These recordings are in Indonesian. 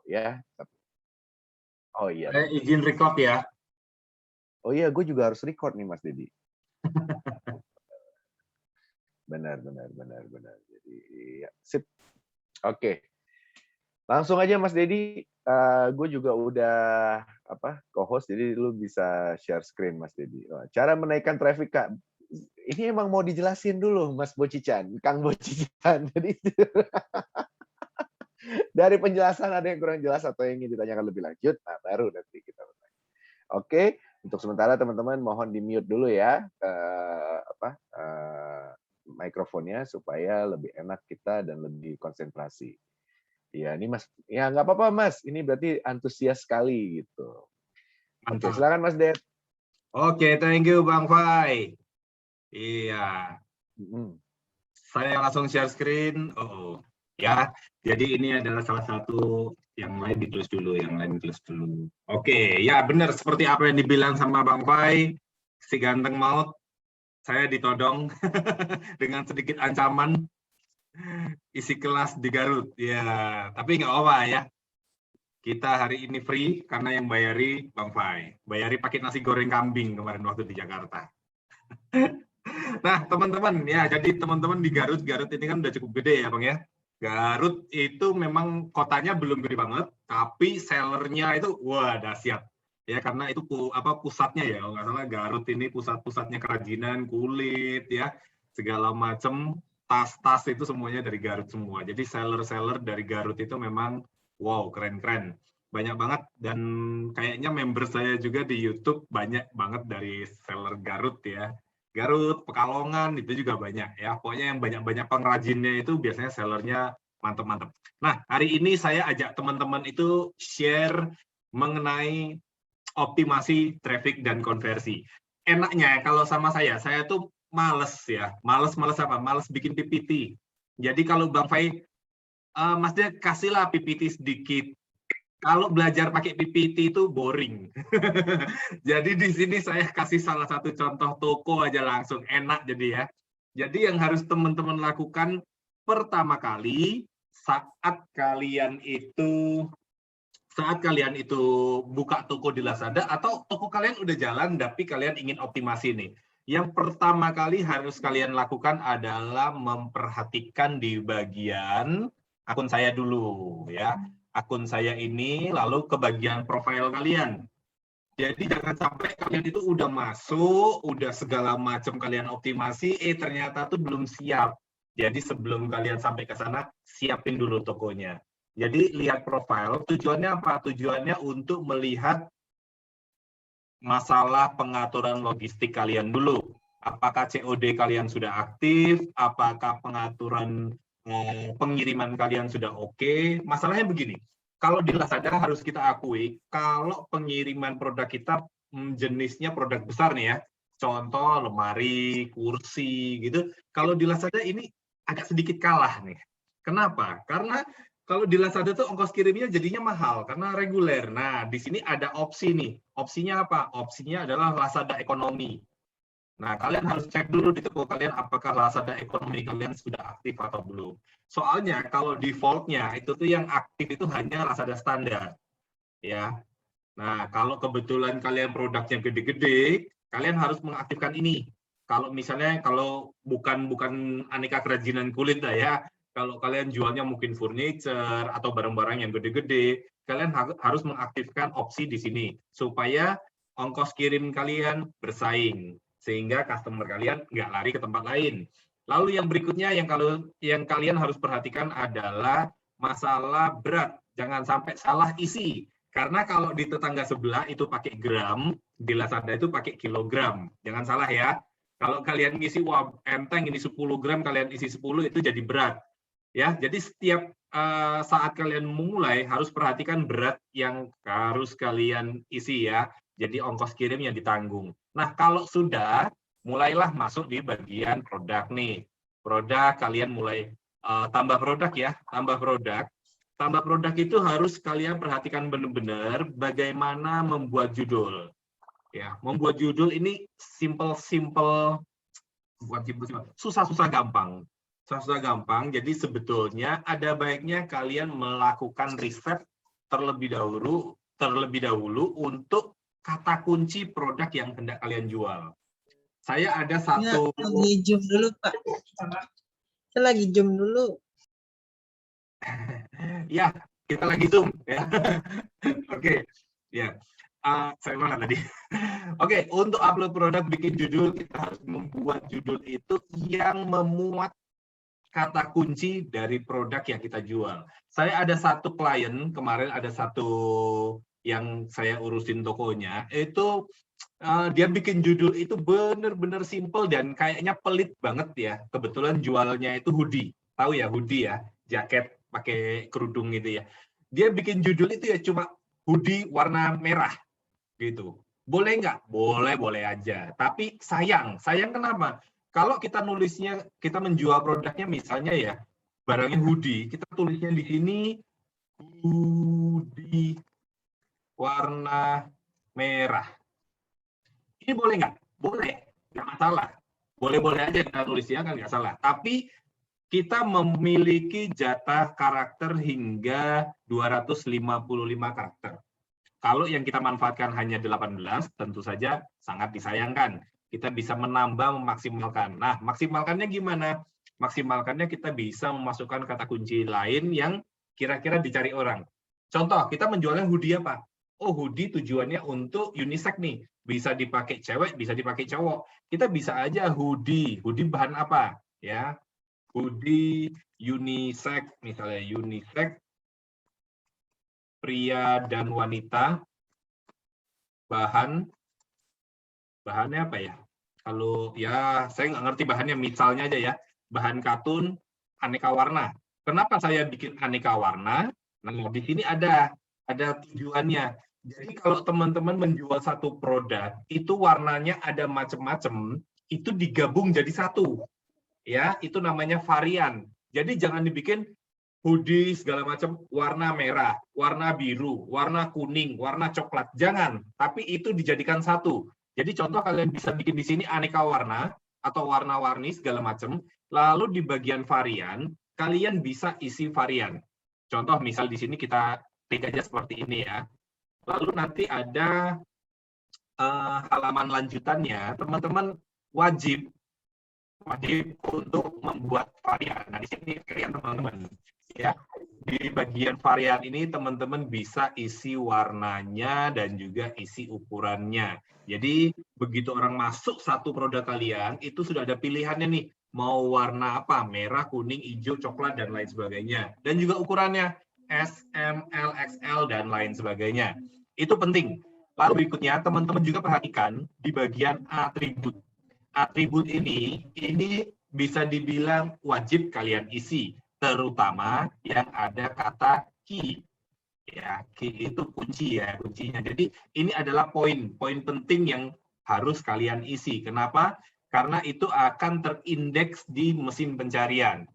ya. Oh iya. Saya izin record ya. Oh iya, gue juga harus record nih Mas Dedi. Benar. Jadi ya, sip. Oke. Langsung aja Mas Dedi, gue juga udah co-host, jadi lu bisa share screen Mas Dedi. Cara menaikkan traffic, Kak. Ini emang mau dijelasin dulu Mas Bocican, Kang Bocican. Jadi dari penjelasan ada yang kurang jelas atau yang ingin ditanyakan lebih lanjut, nah baru nanti kita bertanya. Oke, untuk sementara teman-teman mohon di-mute dulu ya mikrofonnya supaya lebih enak kita dan lebih konsentrasi. Ya, ini Mas, ya nggak apa-apa Mas, ini berarti antusias sekali gitu. Oke, silakan Mas Ded. Oke, thank you Bang Fai. Iya. Saya langsung share screen. Ya. Jadi ini adalah salah satu yang lain ditulis dulu, Oke, ya benar seperti apa yang dibilang sama Bang Fai, si ganteng maut, saya ditodong dengan sedikit ancaman isi kelas di Garut. Ya, tapi nggak apa ya. Kita hari ini free karena yang bayari Bang Fai. Bayari pakai nasi goreng kambing kemarin waktu di Jakarta. Nah, teman-teman ya, jadi teman-teman di Garut ini kan udah cukup gede ya, Bang ya. Garut itu memang kotanya belum gede banget, tapi sellernya itu wah dahsyat. Ya karena itu pusatnya ya, kalau nggak salah Garut ini pusat-pusatnya kerajinan kulit ya, segala macam tas-tas itu semuanya dari Garut semua. Jadi seller-seller dari Garut itu memang wow, keren-keren. Banyak banget dan kayaknya member saya juga di YouTube banyak banget dari seller Garut ya. Garut, Pekalongan itu juga banyak ya. Pokoknya yang banyak-banyak pengrajinnya itu biasanya sellernya mantep-mantep. Nah, hari ini saya ajak teman-teman itu share mengenai optimasi traffic dan konversi. Enaknya kalau sama saya tuh males ya. Males apa? Males bikin PPT. Jadi kalau Bang Fai, Mas dia kasihlah PPT sedikit. Kalau belajar pakai PPT itu boring. Jadi di sini saya kasih salah satu contoh toko aja langsung, enak jadi ya. Jadi yang harus teman-teman lakukan pertama kali saat kalian itu buka toko di Lazada atau toko kalian udah jalan tapi kalian ingin optimasi nih. Yang pertama kali harus kalian lakukan adalah memperhatikan di bagian akun saya dulu ya. Akun saya ini lalu ke bagian profil kalian. Jadi jangan sampai kalian itu udah masuk, udah segala macam kalian optimasi, ternyata tuh belum siap. Jadi sebelum kalian sampai ke sana, siapin dulu tokonya. Jadi lihat profil, tujuannya apa? Tujuannya untuk melihat masalah pengaturan logistik kalian dulu. Apakah COD kalian sudah aktif? Apakah pengaturan pengiriman kalian sudah oke? Masalahnya begini, kalau di Lazada harus kita akui, kalau pengiriman produk kita jenisnya produk besar nih ya, contoh lemari, kursi gitu, kalau di Lazada ini agak sedikit kalah nih. Kenapa? Karena kalau di Lazada tuh ongkos kirimnya jadinya mahal karena reguler. Nah, di sini ada opsi nih. Opsinya apa? Opsinya adalah Lazada Ekonomi. Nah, kalian harus cek dulu di toko kalian apakah Lazada Ekonomi kalian sudah aktif atau belum. Soalnya kalau defaultnya itu tuh yang aktif itu hanya Lazada standar. Ya. Nah, kalau kebetulan kalian produknya gede-gede, kalian harus mengaktifkan ini. Kalau misalnya bukan aneka kerajinan kulit lah ya. Kalau kalian jualnya mungkin furniture atau barang-barang yang gede-gede, kalian harus mengaktifkan opsi di sini supaya ongkos kirim kalian bersaing sehingga customer kalian nggak lari ke tempat lain. Lalu yang berikutnya yang kalian harus perhatikan adalah masalah berat. Jangan sampai salah isi. Karena kalau di tetangga sebelah itu pakai gram, di Lazada itu pakai kilogram. Jangan salah ya. Kalau kalian ngisi wah enteng ini 10 gram, kalian isi 10 itu jadi berat. Ya, jadi setiap saat kalian memulai harus perhatikan berat yang harus kalian isi ya. Jadi ongkos kirim yang ditanggung. Nah, kalau sudah, mulailah masuk di bagian produk nih. Produk kalian mulai tambah produk ya, tambah produk. Tambah produk itu harus kalian perhatikan benar-benar bagaimana membuat judul. Ya, membuat judul ini simple, susah-susah gampang. Susah-susah gampang. Jadi sebetulnya ada baiknya kalian melakukan riset terlebih dahulu untuk kata kunci produk yang hendak kalian jual. Saya ada satu. Lagi zoom dulu, Pak. Saya lagi zoom dulu. Ya, kita lagi zoom ya. Oke, ya. Saya mana tadi? Oke, untuk upload produk, bikin judul, kita harus membuat judul itu yang memuat kata kunci dari produk yang kita jual. Saya ada satu klien, kemarin ada satu yang saya urusin tokonya, itu dia bikin judul itu bener-bener simple dan kayaknya pelit banget ya. Kebetulan jualnya itu hoodie. Tahu ya hoodie ya, jaket pakai kerudung gitu ya. Dia bikin judul itu ya cuma hoodie warna merah gitu. Boleh nggak? Boleh aja. Tapi sayang kenapa? Kalau kita nulisnya, kita menjual produknya misalnya ya, barangnya hoodie, kita tulisnya di sini hoodie warna merah. Ini boleh nggak? Boleh, nggak masalah. Boleh-boleh aja kita tulisnya kan nggak salah. Tapi kita memiliki jatah karakter hingga 255 karakter. Kalau yang kita manfaatkan hanya 18, tentu saja sangat disayangkan. Kita bisa menambah, memaksimalkan. Nah, maksimalkannya gimana? Maksimalkannya kita bisa memasukkan kata kunci lain yang kira-kira dicari orang. Contoh, kita menjualnya hoodie apa? Oh, hoodie tujuannya untuk unisex nih. Bisa dipakai cewek, bisa dipakai cowok. Kita bisa aja hoodie. Hoodie bahan apa? Ya, hoodie unisex, misalnya unisex pria dan wanita, bahannya apa ya? Kalau ya saya nggak ngerti bahannya, misalnya aja ya, bahan katun aneka warna. Kenapa saya bikin aneka warna? Nah, di sini ada tujuannya. Jadi kalau teman-teman menjual satu produk, itu warnanya ada macam-macam, itu digabung jadi satu. Ya, itu namanya varian. Jadi jangan dibikin hoodie segala macam warna merah, warna biru, warna kuning, warna coklat. Jangan, tapi itu dijadikan satu. Jadi contoh kalian bisa bikin di sini aneka warna atau warna-warni segala macam. Lalu di bagian varian, kalian bisa isi varian. Contoh misal di sini kita klik aja seperti ini ya. Lalu nanti ada halaman lanjutannya, teman-teman wajib untuk membuat varian. Nah, di sini kalian teman-teman ya, di bagian varian ini teman-teman bisa isi warnanya dan juga isi ukurannya. Jadi begitu orang masuk satu produk kalian, itu sudah ada pilihannya nih, mau warna apa, merah, kuning, hijau, coklat, dan lain sebagainya. Dan juga ukurannya S, M, L, XL, dan lain sebagainya. Itu penting. Lalu berikutnya teman-teman juga perhatikan di bagian atribut. Atribut ini bisa dibilang wajib kalian isi, terutama yang ada kata key. Ya, key itu kunci ya, kuncinya. Jadi ini adalah poin penting yang harus kalian isi. Kenapa? Karena itu akan terindeks di mesin pencarian.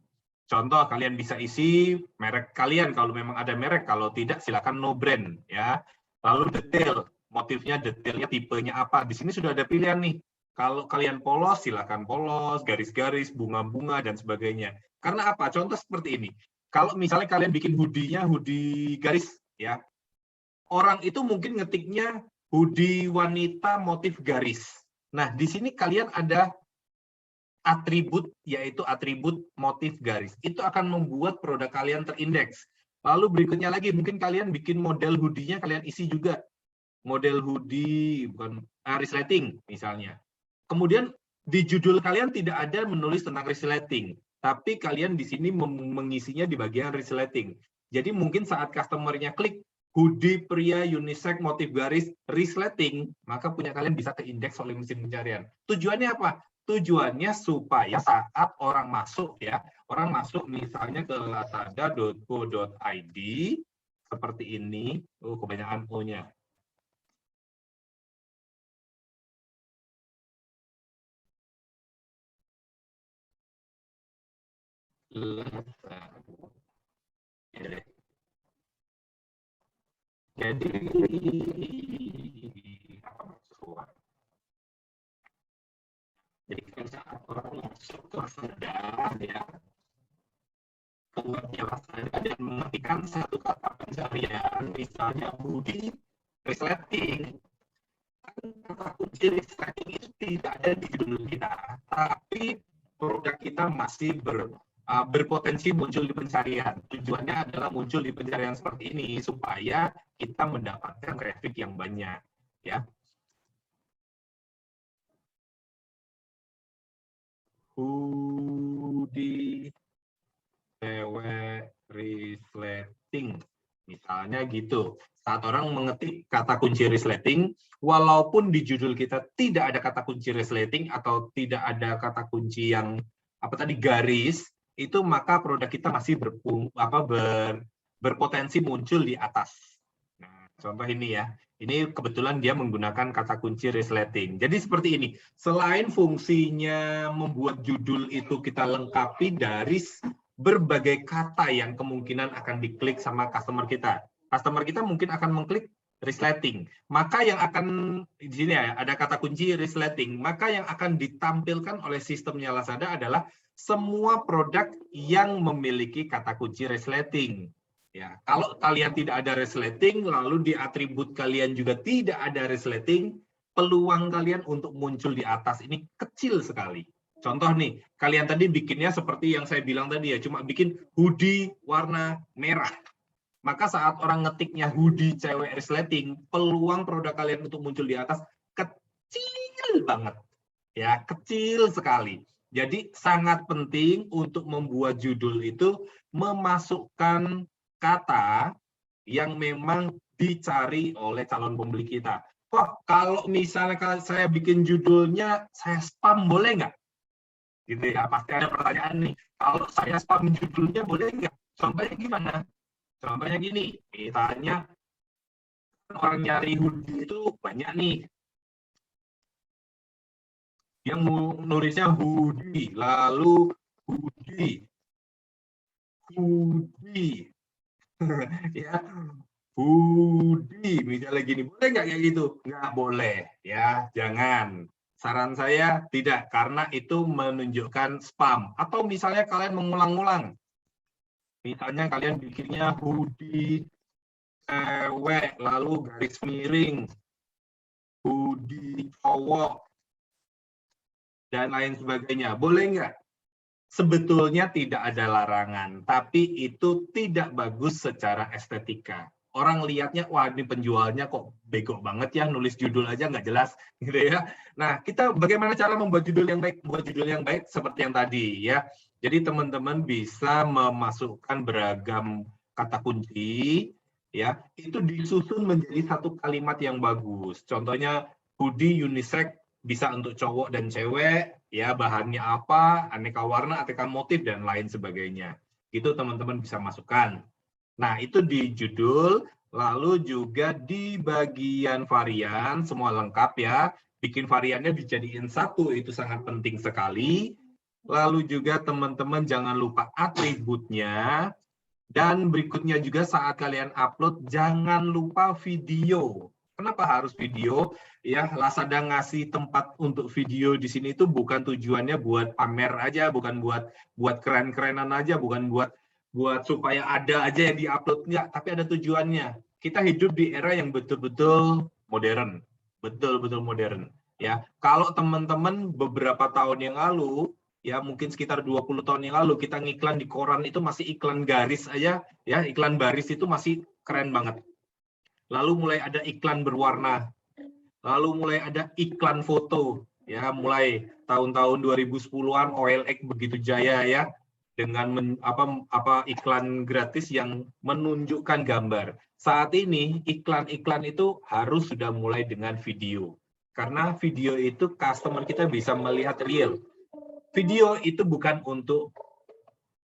Contoh, kalian bisa isi merek kalian kalau memang ada merek, kalau tidak silakan no brand ya. Lalu detail, motifnya, detailnya, tipenya apa. Di sini sudah ada pilihan nih. Kalau kalian polos, silakan polos, garis-garis, bunga-bunga, dan sebagainya. Karena apa? Contoh seperti ini. Kalau misalnya kalian bikin hoodie-nya, hoodie garis, ya, orang itu mungkin ngetiknya hoodie wanita motif garis. Nah, di sini kalian ada atribut, yaitu atribut motif garis. Itu akan membuat produk kalian terindeks. Lalu berikutnya lagi, mungkin kalian bikin model hoodie-nya, kalian isi juga. Model hoodie, bukan resleting misalnya. Kemudian di judul kalian tidak ada menulis tentang resleting, tapi kalian di sini mengisinya di bagian resleting. Jadi mungkin saat customer-nya klik hoodie pria unisex motif garis resleting, maka punya kalian bisa keindeks oleh mesin pencarian. Tujuannya apa? Tujuannya supaya saat orang masuk ya, orang masuk misalnya ke lazada.co.id seperti ini, kebanyakan O-nya. Jadi apa maksudnya? Jadi saat orang masuk ke Lazada ya, keywordnya Lazada dan mengetikkan satu kata pencarian, misalnya hoodie resleting. Kata kunci resleting itu tidak ada di judul kita, tapi produk kita masih berpotensi muncul di pencarian. Tujuannya adalah muncul di pencarian seperti ini supaya kita mendapatkan traffic yang banyak, ya. Hoodie cewek resleting, misalnya gitu. Saat orang mengetik kata kunci resleting, walaupun di judul kita tidak ada kata kunci resleting atau tidak ada kata kunci yang garis, itu maka produk kita masih berpotensi muncul di atas. Nah, contoh ini ya. Ini kebetulan dia menggunakan kata kunci resleting. Jadi seperti ini. Selain fungsinya membuat judul itu kita lengkapi dari berbagai kata yang kemungkinan akan diklik sama customer kita. Customer kita mungkin akan mengklik resleting. Maka yang akan di sini ya, ada kata kunci resleting. Maka yang akan ditampilkan oleh sistemnya Lazada adalah semua produk yang memiliki kata kunci resleting. Ya, kalau kalian tidak ada resleting, lalu di atribut kalian juga tidak ada resleting, peluang kalian untuk muncul di atas ini kecil sekali. Contoh nih, kalian tadi bikinnya seperti yang saya bilang tadi ya, cuma bikin hoodie warna merah. Maka saat orang ngetiknya hoodie cewek resleting, peluang produk kalian untuk muncul di atas kecil banget. Ya, kecil sekali. Jadi sangat penting untuk membuat judul itu memasukkan kata yang memang dicari oleh calon pembeli kita. Wah, kalau misalnya saya bikin judulnya saya spam boleh nggak? Gitu ya, pasti ada pertanyaan nih. Kalau saya spam judulnya boleh nggak? Contohnya gimana? Contohnya gini, misalnya orang nyari hoodie itu banyak nih. Yang nulisnya hoodie, lalu hoodie, ya, hoodie, misalnya gini, boleh nggak kayak gitu? Nggak boleh, ya, jangan. Saran saya tidak, karena itu menunjukkan spam. Atau misalnya kalian mengulang-ulang. Misalnya kalian bikinnya hoodie cewek, lalu garis miring, hoodie cowok, dan lain sebagainya. Boleh nggak? Sebetulnya tidak ada larangan, tapi itu tidak bagus secara estetika. Orang lihatnya, wah ini penjualnya kok bego banget ya, nulis judul aja nggak jelas, gitu ya. Nah, kita bagaimana cara membuat judul yang baik? Buat judul yang baik seperti yang tadi, ya. Jadi teman-teman bisa memasukkan beragam kata kunci, ya. Itu disusun menjadi satu kalimat yang bagus. Contohnya hoodie unisex bisa untuk cowok dan cewek, ya bahannya apa, aneka warna, aneka motif, dan lain sebagainya. Itu teman-teman bisa masukkan. Nah, itu di judul, lalu juga di bagian varian, semua lengkap ya. Bikin variannya dijadiin satu, itu sangat penting sekali. Lalu juga teman-teman jangan lupa atributnya. Dan berikutnya juga saat kalian upload, jangan lupa video. Kenapa harus video? Ya, Lazada ngasih tempat untuk video di sini itu bukan tujuannya buat pamer aja, bukan buat keren-kerenan aja, bukan buat supaya ada aja yang diupload, enggak, tapi ada tujuannya. Kita hidup di era yang betul-betul modern. Betul-betul modern. Ya, kalau teman-teman beberapa tahun yang lalu, ya mungkin sekitar 20 tahun yang lalu kita ngiklan di koran itu masih iklan garis aja, ya iklan baris itu masih keren banget. Lalu mulai ada iklan berwarna, lalu mulai ada iklan foto, ya mulai tahun-tahun 2010-an OLX begitu jaya ya, dengan iklan gratis yang menunjukkan gambar. Saat ini iklan-iklan itu harus sudah mulai dengan video, karena video itu customer kita bisa melihat real. Video itu bukan untuk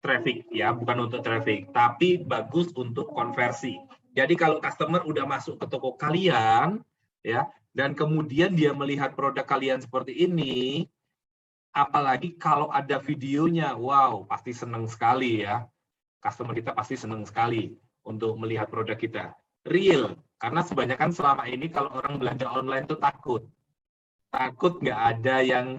traffic ya, bukan untuk traffic, tapi bagus untuk konversi. Jadi kalau customer udah masuk ke toko kalian, ya, dan kemudian dia melihat produk kalian seperti ini, apalagi kalau ada videonya, wow, pasti senang sekali ya. Customer kita pasti senang sekali untuk melihat produk kita. Real, karena sebanyakan selama ini kalau orang belanja online itu takut nggak ada yang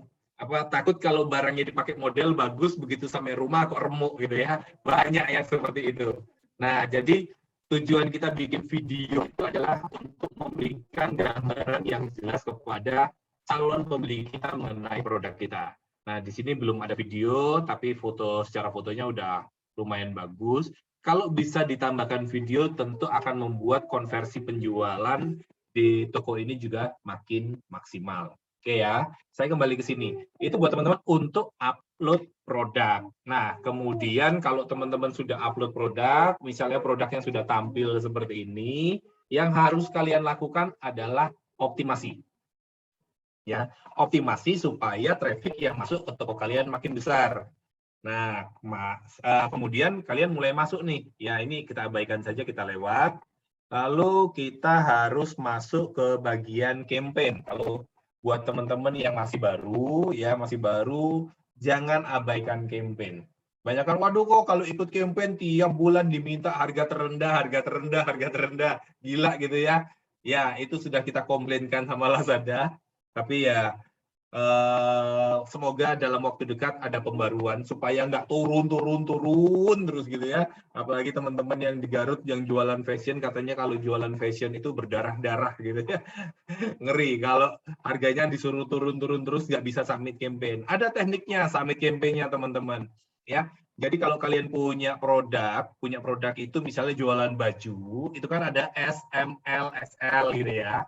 takut kalau barangnya dipakai model bagus, begitu sampai rumah kok remuk gitu ya. Banyak yang seperti itu. Nah, jadi tujuan kita bikin video itu adalah untuk memberikan gambaran yang jelas kepada calon pembeli kita mengenai produk kita. Nah, di sini belum ada video, tapi secara fotonya udah lumayan bagus. Kalau bisa ditambahkan video, tentu akan membuat konversi penjualan di toko ini juga makin maksimal. Oke ya, saya kembali ke sini. Itu buat teman-teman untuk upload produk. Nah, kemudian kalau teman-teman sudah upload produk, misalnya produk yang sudah tampil seperti ini, yang harus kalian lakukan adalah optimasi. Ya, optimasi supaya traffic yang masuk ke toko kalian makin besar. Nah, kemudian kalian mulai masuk nih. Ya, ini kita abaikan saja, kita lewat. Lalu kita harus masuk ke bagian campaign. Kalau buat teman-teman yang masih baru, jangan abaikan campaign. Banyak kan, waduh kok kalau ikut campaign tiap bulan diminta harga terendah. Gila gitu ya. Ya, itu sudah kita komplainkan sama Lazada. Tapi ya, semoga dalam waktu dekat ada pembaruan supaya nggak turun terus gitu ya. Apalagi teman-teman yang di Garut yang jualan fashion, katanya kalau jualan fashion itu berdarah-darah gitu ya. Ngeri kalau harganya disuruh turun terus, nggak bisa submit campaign. Ada tekniknya submit campaign-nya teman-teman ya. Jadi kalau kalian punya produk itu misalnya jualan baju, itu kan ada S, M, L, XL gitu ya.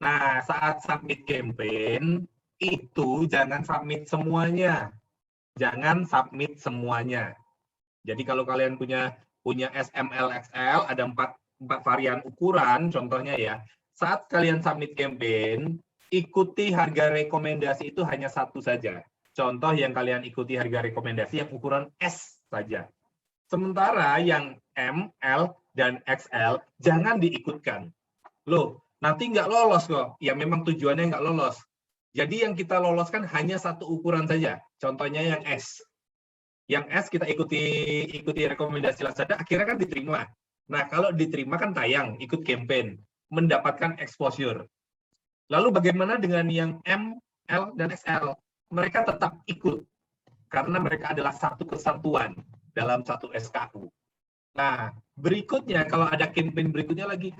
Nah, saat submit campaign itu jangan submit semuanya. Jadi kalau kalian punya S, M, L, XL, ada 4 varian ukuran contohnya ya. Saat kalian submit campaign, ikuti harga rekomendasi itu hanya satu saja. Contoh yang kalian ikuti harga rekomendasi yang ukuran S saja. Sementara yang M, L, dan XL jangan diikutkan. Loh, nanti nggak lolos kok. Ya memang tujuannya nggak lolos. Jadi yang kita loloskan hanya satu ukuran saja. Contohnya yang S. Yang S kita ikuti rekomendasi Lazada, akhirnya kan diterima. Nah, kalau diterima kan tayang, ikut campaign, mendapatkan exposure. Lalu bagaimana dengan yang M, L, dan XL? Mereka tetap ikut, karena mereka adalah satu kesatuan dalam satu SKU. Nah, berikutnya kalau ada campaign berikutnya lagi,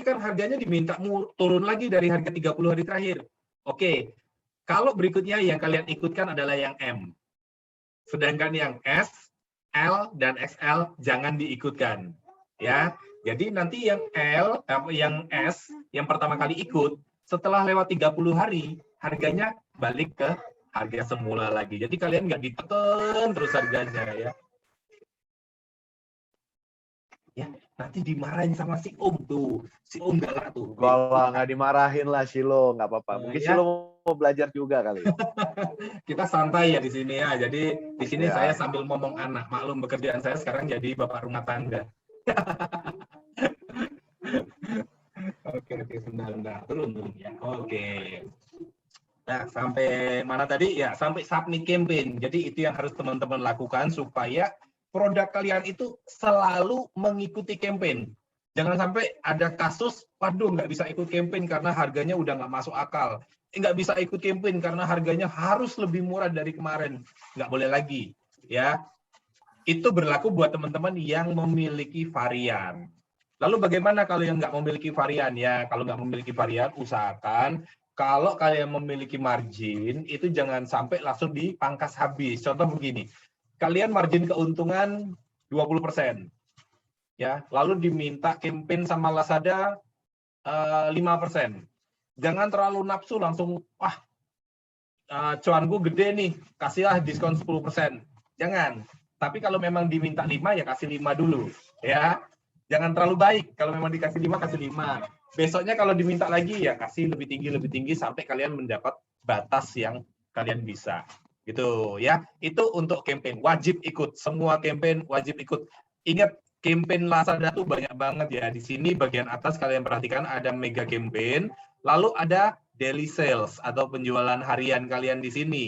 kan harganya diminta turun lagi dari harga 30 hari terakhir. Oke, kalau berikutnya yang kalian ikutkan adalah yang M. Sedangkan yang S, L, dan XL jangan diikutkan. Ya, jadi nanti yang yang S, yang pertama kali ikut, setelah lewat 30 hari, harganya balik ke harga semula lagi. Jadi kalian nggak ditekan terus harganya ya. Ya, nanti dimarahin sama si Om tuh. Si Om galak tuh. Kalau nggak dimarahin lah Silo, nggak apa-apa. Mungkin Ya. Silo mau belajar juga kali. Kita santai ya di sini ya. Jadi di sini Ya. saya sambil ngomong anak. Maklum pekerjaan saya sekarang jadi bapak rumah tangga. Oke, sebentar. Turun ya. Oke. Nah, sampai mana tadi? Ya, sampai submit campaign. Jadi itu yang harus teman-teman lakukan supaya produk kalian itu selalu mengikuti campaign. Jangan sampai ada kasus, waduh nggak bisa ikut campaign karena harganya udah nggak masuk akal. Nggak bisa ikut campaign karena harganya harus lebih murah dari kemarin. Nggak boleh lagi. Ya, itu berlaku buat teman-teman yang memiliki varian. Lalu bagaimana kalau yang nggak memiliki varian? Ya, kalau nggak memiliki varian, usahakan kalau kalian memiliki margin, itu jangan sampai langsung dipangkas habis. Contoh begini, kalian margin keuntungan 20%. Ya, lalu diminta campaign sama Lazada 5%. Jangan terlalu nafsu langsung, wah, cuanku gede nih, kasihlah diskon 10%. Jangan. Tapi kalau memang diminta 5, ya kasih 5 dulu. Ya, jangan terlalu baik. Kalau memang dikasih 5, kasih 5. Besoknya kalau diminta lagi, ya kasih lebih tinggi sampai kalian mendapat batas yang kalian bisa. Gitu ya. Itu untuk campaign. Wajib ikut. Semua campaign wajib ikut. Ingat, campaign Lazada tuh banyak banget ya. Di sini bagian atas kalian perhatikan ada mega campaign, lalu ada daily sales atau penjualan harian kalian di sini.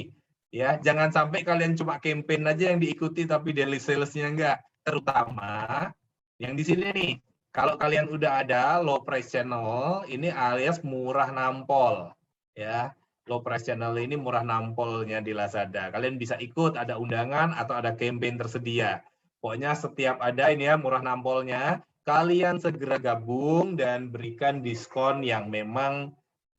Ya, jangan sampai kalian cuma campaign aja yang diikuti tapi daily sales-nya enggak. Terutama yang di sini nih. Kalau kalian udah ada low price channel, ini alias murah nampol. Ya. low price channel ini murah nampolnya di Lazada. Kalian bisa ikut, ada undangan atau ada campaign tersedia. Pokoknya setiap ada ini ya murah nampolnya, kalian segera gabung dan berikan diskon yang memang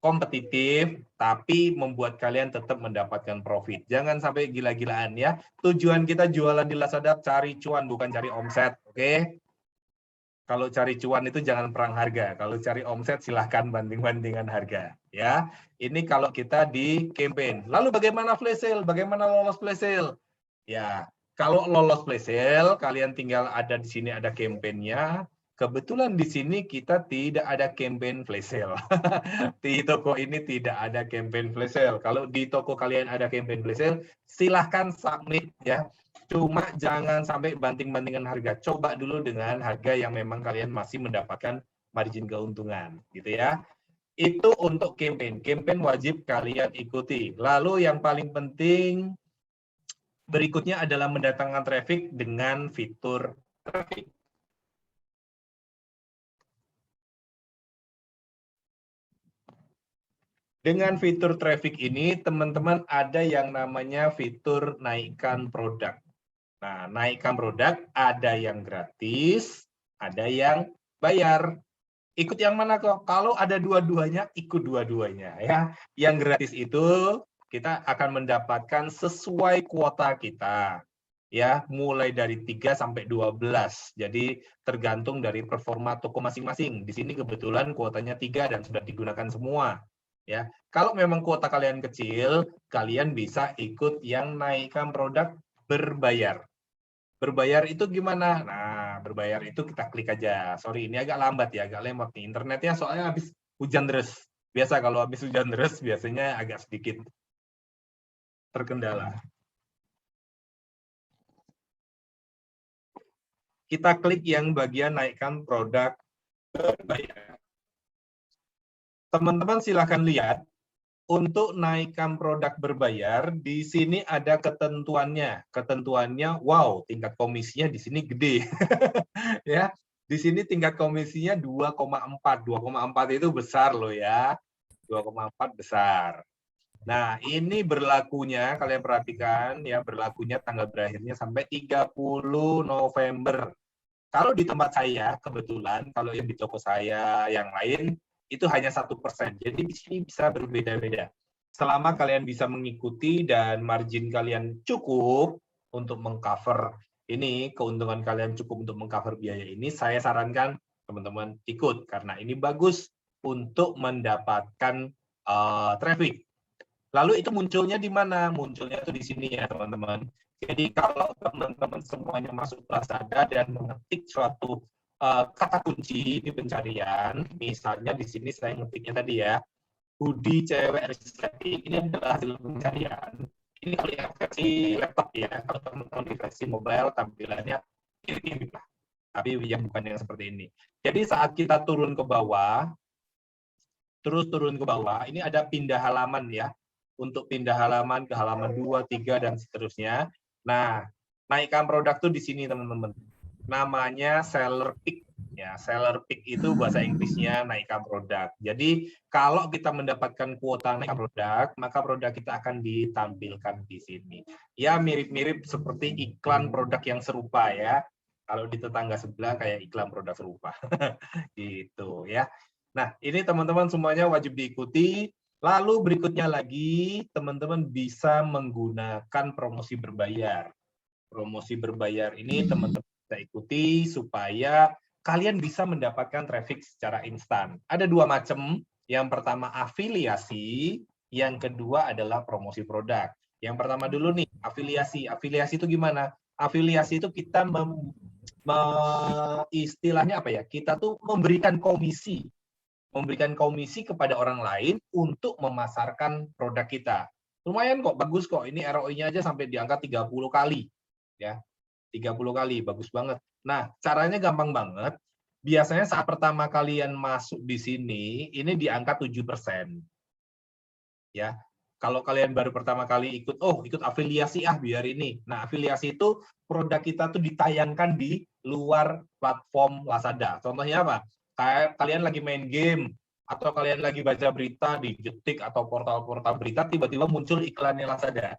kompetitif, tapi membuat kalian tetap mendapatkan profit. Jangan sampai gila-gilaan ya. Tujuan kita jualan di Lazada cari cuan, bukan cari omset. Oke? Kalau cari cuan itu jangan perang harga. Kalau cari omset silahkan banding-bandingan harga. Ya, ini kalau kita di campaign. Lalu bagaimana flash sale? Bagaimana lolos flash sale? Ya, kalau lolos flash sale, kalian tinggal ada di sini ada campaign-nya. Kebetulan di sini kita tidak ada campaign flash sale. Di toko ini tidak ada campaign flash sale. Kalau di toko kalian ada campaign flash sale, silahkan submit ya. Cuma jangan sampai banting-bantingan harga. Coba dulu dengan harga yang memang kalian masih mendapatkan margin keuntungan, gitu ya. Itu untuk campaign. Campaign wajib kalian ikuti. Lalu yang paling penting berikutnya adalah mendatangkan traffic dengan fitur traffic. Dengan fitur traffic ini, teman-teman ada yang namanya fitur naikkan produk. Nah, naikkan produk ada yang gratis, ada yang bayar. Ikut yang mana kok? Kalau ada dua-duanya, ikut dua-duanya ya. Yang gratis itu kita akan mendapatkan sesuai kuota kita. Ya, mulai dari 3 sampai 12. Jadi tergantung dari performa toko masing-masing. Di sini kebetulan kuotanya 3 dan sudah digunakan semua. Ya, kalau memang kuota kalian kecil, kalian bisa ikut yang naikkan produk berbayar. Berbayar itu gimana? Nah, berbayar itu kita klik aja. Sorry, ini agak lambat ya, agak lemot nih. Internetnya soalnya habis hujan deras. Biasa kalau habis hujan deras, biasanya agak sedikit terkendala. Kita klik yang bagian naikkan produk berbayar. Teman-teman silahkan lihat, untuk naikkan produk berbayar, di sini ada ketentuannya. Ketentuannya, wow, tingkat komisinya di sini gede. Ya, di sini tingkat komisinya 2,4. 2,4 itu besar loh ya. 2,4 besar. Nah, ini berlakunya, kalian perhatikan ya, berlakunya tanggal berakhirnya sampai 30 November. Kalau di tempat saya, kebetulan, kalau yang di toko saya yang lain, itu hanya 1%. Jadi di sini bisa berbeda-beda. Selama kalian bisa mengikuti dan margin kalian cukup untuk mengcover ini, keuntungan kalian cukup untuk mengcover biaya ini, saya sarankan teman-teman ikut karena ini bagus untuk mendapatkan traffic. Lalu itu munculnya di mana? Munculnya itu di sini ya teman-teman. Jadi kalau teman-teman semuanya masuk Lazada dan mengetik suatu kata kunci di pencarian, misalnya di sini saya ngetiknya tadi ya, hoodie cewek estetik, ini adalah hasil pencarian. Ini kalau yang versi laptop ya, kalau teman-teman di versi mobile tampilannya ini lah. Tapi yang bukan yang seperti ini. Jadi saat kita turun ke bawah, terus turun ke bawah, ini ada pindah halaman ya. Untuk pindah halaman ke halaman 2, 3, dan seterusnya. Nah, naikkan produk tuh di sini teman-teman. Namanya seller pick. Ya, seller pick itu bahasa Inggrisnya naikkan produk. Jadi, kalau kita mendapatkan kuota naikkan produk, maka produk kita akan ditampilkan di sini. Ya, mirip-mirip seperti iklan produk yang serupa ya. Kalau di tetangga sebelah kayak iklan produk serupa. Gitu ya. Nah, ini teman-teman semuanya wajib diikuti. Lalu berikutnya lagi, teman-teman bisa menggunakan promosi berbayar. Promosi berbayar ini teman-teman bisa ikuti supaya kalian bisa mendapatkan traffic secara instan. Ada dua macam. Yang pertama afiliasi, yang kedua adalah promosi produk. Yang pertama dulu nih, afiliasi. Afiliasi itu gimana? Afiliasi itu kita istilahnya apa ya? Kita tuh memberikan komisi kepada orang lain untuk memasarkan produk kita. Lumayan kok, bagus kok. Ini ROI-nya aja sampai diangkat 30 kali. Ya, 30 kali, bagus banget. Nah, caranya gampang banget. Biasanya saat pertama kalian masuk di sini, ini diangkat 7%. Ya, kalau kalian baru pertama kali ikut afiliasi biar ini. Nah, afiliasi itu produk kita tuh ditayangkan di luar platform Lazada. Contohnya apa? Kayak kalian lagi main game, atau kalian lagi baca berita di Detik atau portal-portal berita, tiba-tiba muncul iklannya Lazada.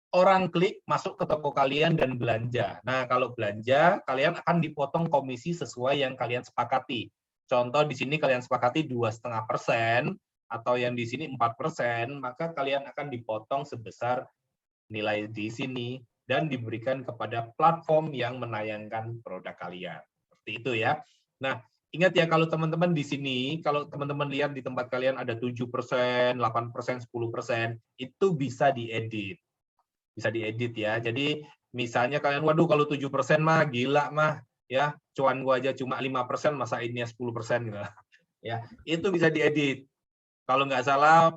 Orang klik masuk ke toko kalian dan belanja. Nah, kalau belanja, kalian akan dipotong komisi sesuai yang kalian sepakati. Contoh di sini kalian sepakati 2,5% atau yang di sini 4%, maka kalian akan dipotong sebesar nilai di sini dan diberikan kepada platform yang menayangkan produk kalian. Seperti itu ya. Nah, ingat ya kalau teman-teman di sini, kalau teman-teman lihat di tempat kalian ada 7%, 8%, 10%, itu bisa diedit. Bisa diedit ya. Jadi misalnya kalian, waduh kalau 7% mah gila mah, ya cuan gua aja cuma 5%, masa ini 10% gitu. Ya, itu bisa diedit. Kalau nggak salah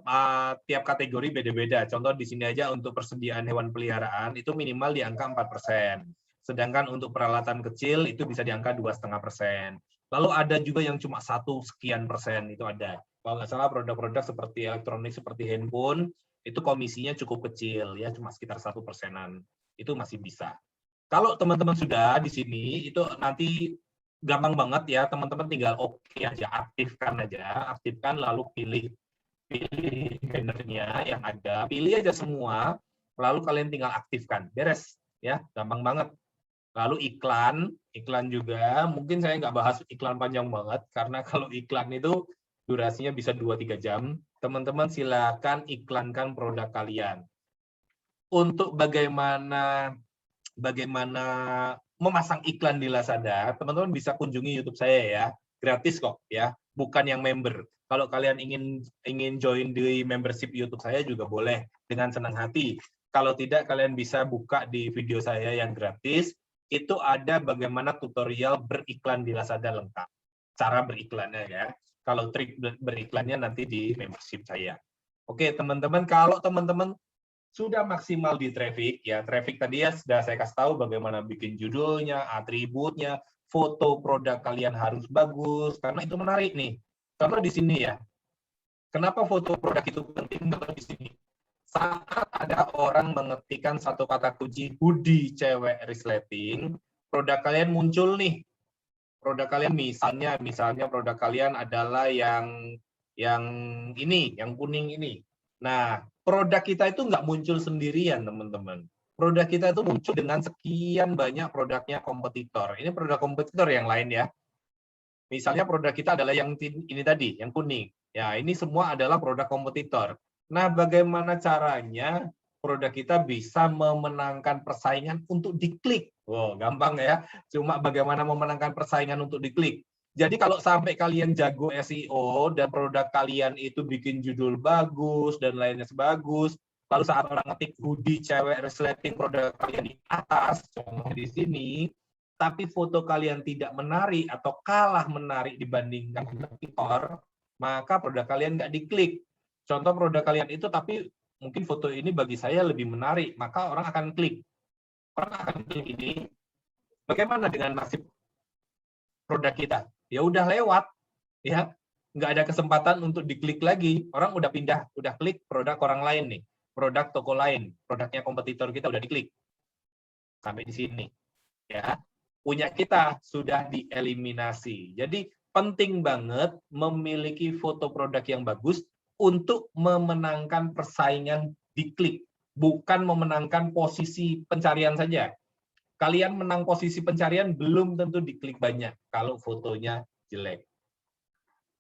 tiap kategori beda-beda. Contoh di sini aja untuk persediaan hewan peliharaan itu minimal di angka 4%. Sedangkan untuk peralatan kecil itu bisa di angka 2,5%. Lalu ada juga yang cuma 1% itu ada. Kalau nggak salah produk-produk seperti elektronik seperti handphone itu komisinya cukup kecil ya, cuma sekitar 1%-an. Itu masih bisa. Kalau teman-teman sudah di sini itu nanti gampang banget ya, teman-teman tinggal oke aja, aktifkan lalu pilih bannernya yang ada, pilih aja semua, lalu kalian tinggal aktifkan, beres ya, gampang banget. Lalu iklan juga, mungkin saya nggak bahas iklan panjang banget, karena kalau iklan itu durasinya bisa 2-3 jam, teman-teman silakan iklankan produk kalian. Untuk bagaimana memasang iklan di Lazada, teman-teman bisa kunjungi YouTube saya ya, gratis kok ya, bukan yang member. Kalau kalian ingin join di membership YouTube saya juga boleh dengan senang hati. Kalau tidak, kalian bisa buka di video saya yang gratis. Itu ada bagaimana tutorial beriklan di Lazada lengkap. Cara beriklannya ya. Kalau trik beriklannya nanti di membership saya. Oke, teman-teman, kalau teman-teman sudah maksimal di traffic, ya traffic tadi ya sudah saya kasih tahu bagaimana bikin judulnya, atributnya, foto produk kalian harus bagus, karena itu menarik nih. Contoh di sini ya, kenapa foto produk itu penting? Contoh di sini, saat ada orang mengetikkan satu kata kunci hoodie cewek resleting, produk kalian muncul nih. Produk kalian misalnya produk kalian adalah yang ini, yang kuning ini. Nah, produk kita itu nggak muncul sendirian, teman-teman. Produk kita itu muncul dengan sekian banyak produknya kompetitor. Ini produk kompetitor yang lain ya. Misalnya produk kita adalah yang ini tadi, yang kuning. Ya, ini semua adalah produk kompetitor. Nah, bagaimana caranya produk kita bisa memenangkan persaingan untuk diklik? Wow, gampang ya. Cuma bagaimana memenangkan persaingan untuk diklik. Jadi kalau sampai kalian jago SEO dan produk kalian itu bikin judul bagus dan lainnya sebagus, lalu saat orang ngetik hoodie cewek resleting produk kalian di atas, contoh di sini, tapi foto kalian tidak menarik atau kalah menarik dibandingkan kompetitor, maka produk kalian nggak diklik. Contoh produk kalian itu tapi mungkin foto ini bagi saya lebih menarik, maka orang akan klik. Orang akan klik ini. Bagaimana dengan nasib produk kita? Ya udah lewat, ya nggak ada kesempatan untuk diklik lagi. Orang udah pindah, udah klik produk orang lain nih, produk toko lain, produknya kompetitor kita udah diklik. Sampai di sini, ya punya kita sudah dieliminasi. Jadi penting banget memiliki foto produk yang bagus untuk memenangkan persaingan diklik, bukan memenangkan posisi pencarian saja. Kalian menang posisi pencarian belum tentu diklik banyak kalau fotonya jelek.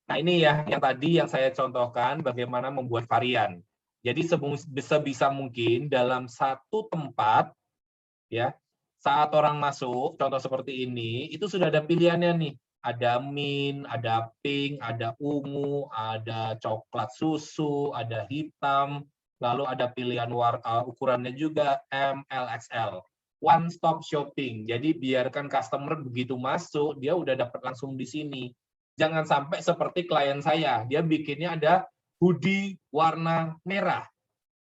Nah ini ya yang tadi yang saya contohkan bagaimana membuat varian. Jadi sebisa mungkin dalam satu tempat ya, saat orang masuk, contoh seperti ini, itu sudah ada pilihannya nih. Ada mint, ada pink, ada ungu, ada coklat susu, ada hitam, lalu ada pilihan ukurannya juga M, L, XL. One stop shopping. Jadi biarkan customer begitu masuk, dia udah dapat langsung di sini. Jangan sampai seperti klien saya, dia bikinnya ada hoodie warna merah.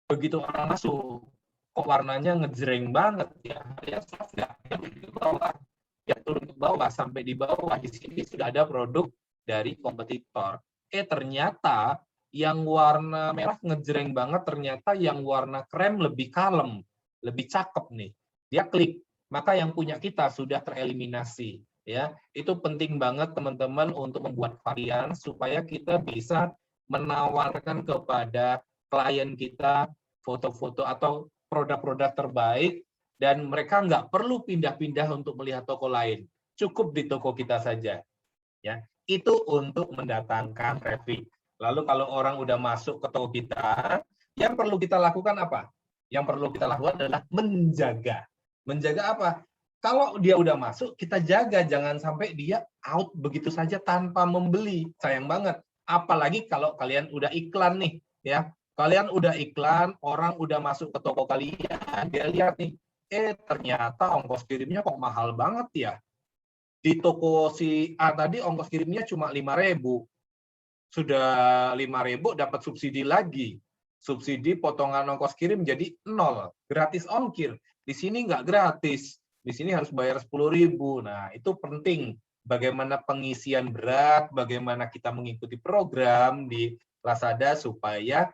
Begitu orang masuk, kok warnanya ngejreng banget ya turun ke bawah sampai di bawah di sini sudah ada produk dari kompetitor. Ternyata yang warna merah ngejreng banget, ternyata yang warna krem lebih kalem, lebih cakep nih. Dia klik, maka yang punya kita sudah tereliminasi. ya. Itu penting banget teman-teman untuk membuat varian supaya kita bisa menawarkan kepada klien kita foto-foto atau produk-produk terbaik dan mereka nggak perlu pindah-pindah untuk melihat toko lain. Cukup di toko kita saja. Ya, itu untuk mendatangkan traffic. Lalu kalau orang udah masuk ke toko kita, yang perlu kita lakukan apa? Yang perlu kita lakukan adalah menjaga. Menjaga apa? Kalau dia udah masuk, kita jaga jangan sampai dia out begitu saja tanpa membeli. Sayang banget. Apalagi kalau kalian udah iklan nih, ya. Kalian udah iklan, orang udah masuk ke toko kalian, dia lihat nih, ternyata ongkos kirimnya kok mahal banget ya. Di toko si A tadi ongkos kirimnya cuma 5.000. Sudah 5.000 dapat subsidi lagi. Subsidi potongan ongkos kirim jadi 0, gratis ongkir. Di sini nggak gratis. Di sini harus bayar 10.000. Nah, itu penting. Bagaimana pengisian berat, bagaimana kita mengikuti program di Lazada supaya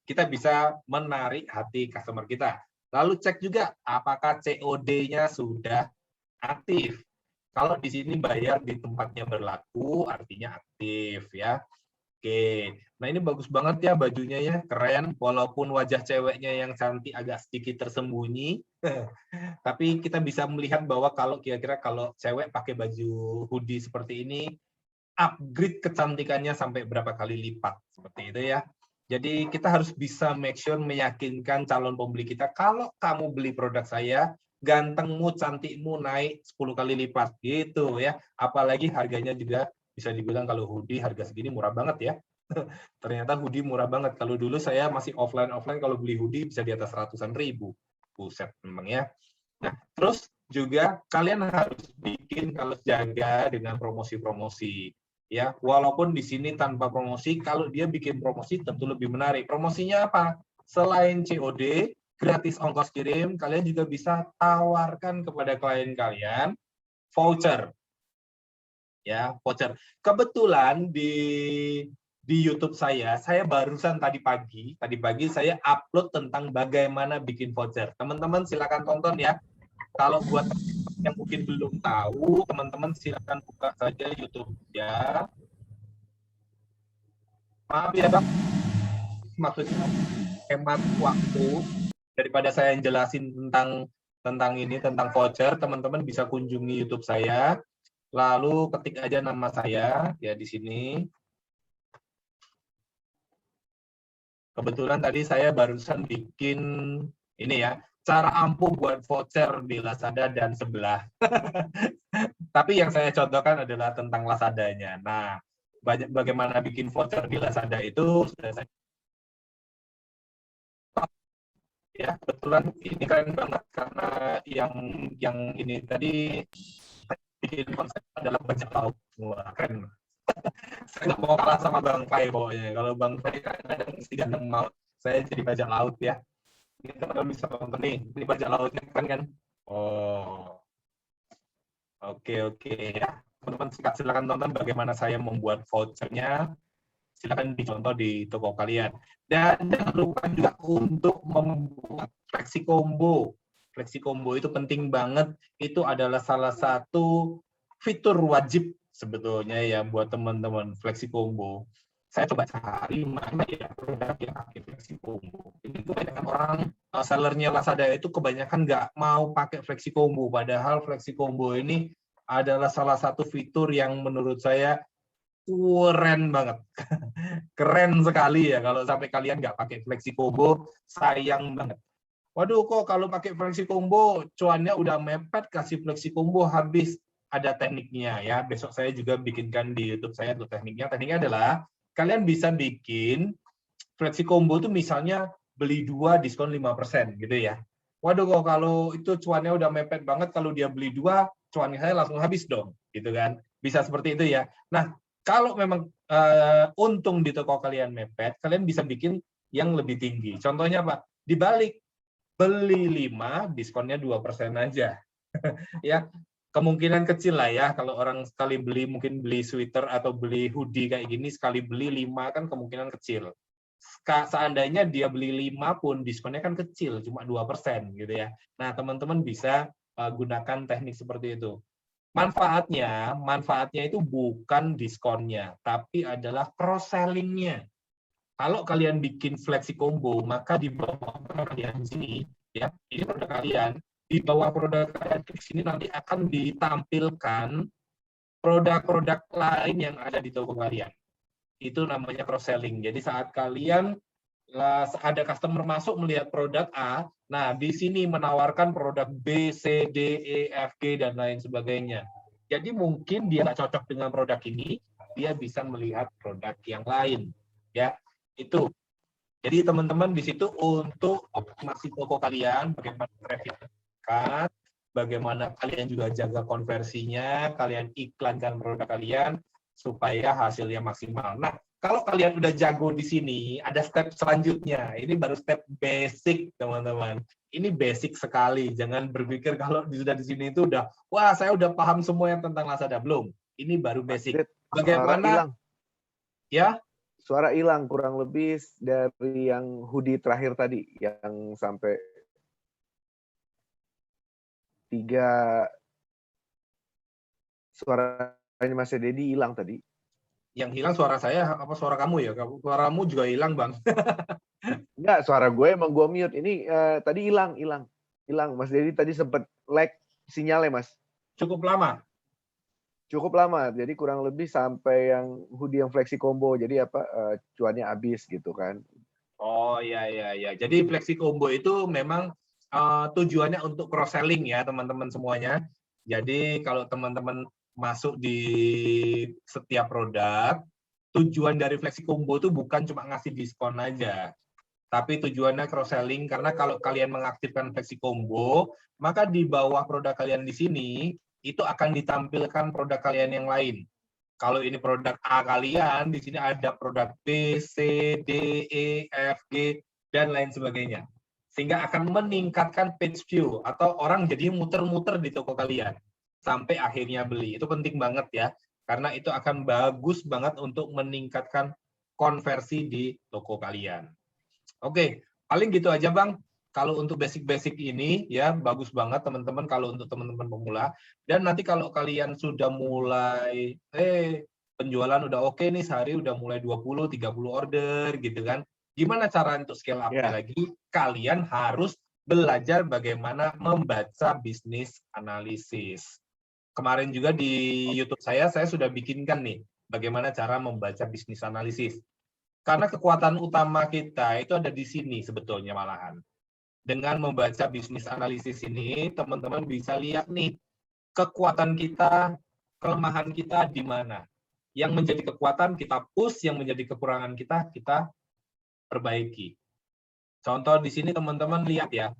kita bisa menarik hati customer kita. Lalu cek juga apakah COD-nya sudah aktif. Kalau di sini bayar di tempatnya berlaku, artinya aktif ya. Oke, nah ini bagus banget ya bajunya ya, keren. Walaupun wajah ceweknya yang cantik agak sedikit tersembunyi, tapi kita bisa melihat bahwa kalau kira-kira kalau cewek pakai baju hoodie seperti ini, upgrade kecantikannya sampai berapa kali lipat seperti itu ya. Jadi kita harus bisa make sure meyakinkan calon pembeli kita kalau kamu beli produk saya, gantengmu, cantikmu naik 10 kali lipat gitu ya. Apalagi harganya juga bisa dibilang kalau hoodie harga segini murah banget ya. Ternyata hoodie murah banget. Kalau dulu saya masih offline kalau beli hoodie bisa di atas ratusan ribu. Buset memang ya. Nah, terus juga kalian harus bikin kalau jaga dengan promosi-promosi. Ya, walaupun di sini tanpa promosi, kalau dia bikin promosi tentu lebih menarik. Promosinya apa? Selain COD, gratis ongkos kirim, kalian juga bisa tawarkan kepada klien kalian voucher. Ya, voucher. Kebetulan di YouTube saya barusan tadi pagi saya upload tentang bagaimana bikin voucher. Teman-teman silakan tonton ya. Kalau buat yang mungkin belum tahu, teman-teman silakan buka saja YouTube ya. Maaf ya Bang, maksudnya hemat waktu daripada saya yang jelasin tentang ini, tentang voucher, teman-teman bisa kunjungi YouTube saya, lalu ketik aja nama saya ya di sini. Kebetulan tadi saya barusan bikin ini ya, cara ampuh buat voucher di Lazada dan sebelah. Tapi yang saya contohkan adalah tentang Lazadanya. Nah, bagaimana bikin voucher di Lazada itu sudah saya ya, kebetulan ini keren banget karena yang ini tadi bikin konsep adalah bajak laut. Wah, keren. Saya nggak mau kalah sama Bang Fai pokoknya. Kalau Bang Fai kan kadang mesti ganteng maut, saya jadi bajak laut ya. Ini teman-teman bisa nonton nih, ini bajak lautnya keren kan? Oh, oke ya. Teman-teman silakan tonton bagaimana saya membuat vouchernya. Silakan dicontoh di toko kalian. Dan jangan lupa juga untuk membuat flexi combo. Flexi combo itu penting banget. Itu adalah salah satu fitur wajib sebetulnya ya buat teman-teman flexi combo. Saya coba cari mana ya produk yang pakai flexi combo. Ini kebanyakan orang sellernya Lazada itu kebanyakan nggak mau pakai flexi combo. Padahal flexi combo ini adalah salah satu fitur yang menurut saya keren banget. Keren sekali ya kalau sampai kalian nggak pakai flexi combo, sayang banget. Waduh kok kalau pakai flexi combo cuannya udah mepet, kasih flexi combo habis. Ada tekniknya ya. Besok saya juga bikinkan di YouTube saya untuk tekniknya. Tekniknya adalah kalian bisa bikin flexi combo itu misalnya beli 2 diskon 5% gitu ya. Waduh kok kalau itu cuannya udah mepet banget, kalau dia beli 2 cuannya saya langsung habis dong gitu kan. Bisa seperti itu ya. Nah, kalau memang untung di toko kalian mepet, kalian bisa bikin yang lebih tinggi. Contohnya apa? Dibalik, beli 5, diskonnya 2% aja. Ya, kemungkinan kecil lah ya, kalau orang sekali beli, mungkin beli sweater atau beli hoodie kayak gini, sekali beli 5 kan kemungkinan kecil. Seandainya dia beli 5 pun, diskonnya kan kecil, cuma 2% gitu ya. Nah, teman-teman bisa gunakan teknik seperti itu. Manfaatnya itu bukan diskonnya, tapi adalah cross-selling-nya. Kalau kalian bikin flexi combo, maka di bawah kalian di sini, ya, ini produk kalian, di bawah produk kalian di sini nanti akan ditampilkan produk-produk lain yang ada di toko kalian. Itu namanya cross-selling. Jadi saat kalian ada customer masuk melihat produk A, nah di sini menawarkan produk B, C, D, E, F, G, dan lain sebagainya. Jadi mungkin dia nggak cocok dengan produk ini, dia bisa melihat produk yang lain. Ya, itu. Jadi teman-teman di situ untuk optimasi toko kalian, bagaimana traffic meningkat, bagaimana kalian juga jaga konversinya, kalian iklankan produk kalian supaya hasilnya maksimal. Nah, kalau kalian udah jago di sini, ada step selanjutnya. Ini baru step basic, teman-teman. Ini basic sekali. Jangan berpikir kalau sudah di sini itu udah, wah saya udah paham semua yang tentang Lazada. Belum. Ini baru basic. Bagaimana? Ya? Suara hilang kurang lebih dari yang hoodie terakhir tadi, yang sampai 3 suaranya Mas Dedi hilang tadi. Yang hilang suara saya apa suara kamu ya? Suaramu juga hilang, Bang. Enggak, suara gue emang gue mute. Ini tadi hilang. Mas Dedi tadi sempat lag sinyalnya, Mas. Cukup lama. Jadi kurang lebih sampai yang hoodie yang flexi combo. Jadi cuannya habis gitu kan. Oh iya. Jadi flexi combo itu memang tujuannya untuk cross selling ya, teman-teman semuanya. Jadi kalau teman-teman masuk di setiap produk, tujuan dari flexi combo itu bukan cuma ngasih diskon aja, tapi tujuannya cross selling, karena kalau kalian mengaktifkan flexi combo, maka di bawah produk kalian di sini itu akan ditampilkan produk kalian yang lain. Kalau ini produk A kalian, di sini ada produk B, C, D, E, F, G, dan lain sebagainya. Sehingga akan meningkatkan page view, atau orang jadi muter-muter di toko kalian sampai akhirnya beli. Itu penting banget ya, karena itu akan bagus banget untuk meningkatkan konversi di toko kalian. Oke, paling gitu aja Bang. Kalau untuk basic-basic ini ya bagus banget teman-teman kalau untuk teman-teman pemula. Dan nanti kalau kalian sudah mulai penjualan udah oke nih, sehari udah mulai 20-30 order gitu kan. Gimana cara untuk scale up-nya lagi? Kalian harus belajar bagaimana membaca bisnis analisis. Kemarin juga di YouTube saya sudah bikinkan nih bagaimana cara membaca bisnis analisis. Karena kekuatan utama kita itu ada di sini sebetulnya malahan. Dengan membaca bisnis analisis ini, teman-teman bisa lihat nih, kekuatan kita, kelemahan kita di mana. Yang menjadi kekuatan kita push, yang menjadi kekurangan kita perbaiki. Contoh di sini teman-teman lihat ya,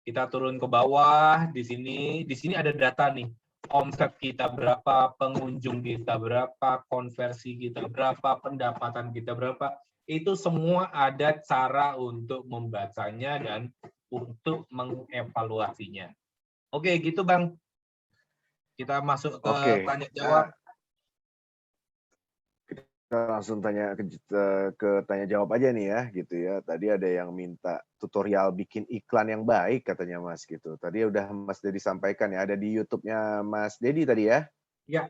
kita turun ke bawah, di sini ada data nih. Omset kita berapa, pengunjung kita berapa, konversi kita berapa, pendapatan kita berapa. Itu semua ada cara untuk membacanya dan untuk mengevaluasinya. Oke, gitu Bang. Kita masuk ke tanya jawab. Kita langsung tanya ke tanya jawab aja nih ya, gitu ya. Tadi ada yang minta tutorial bikin iklan yang baik katanya Mas gitu. Tadi udah Mas Dedi sampaikan ya, ada di YouTube-nya Mas Dedi tadi ya. Ya.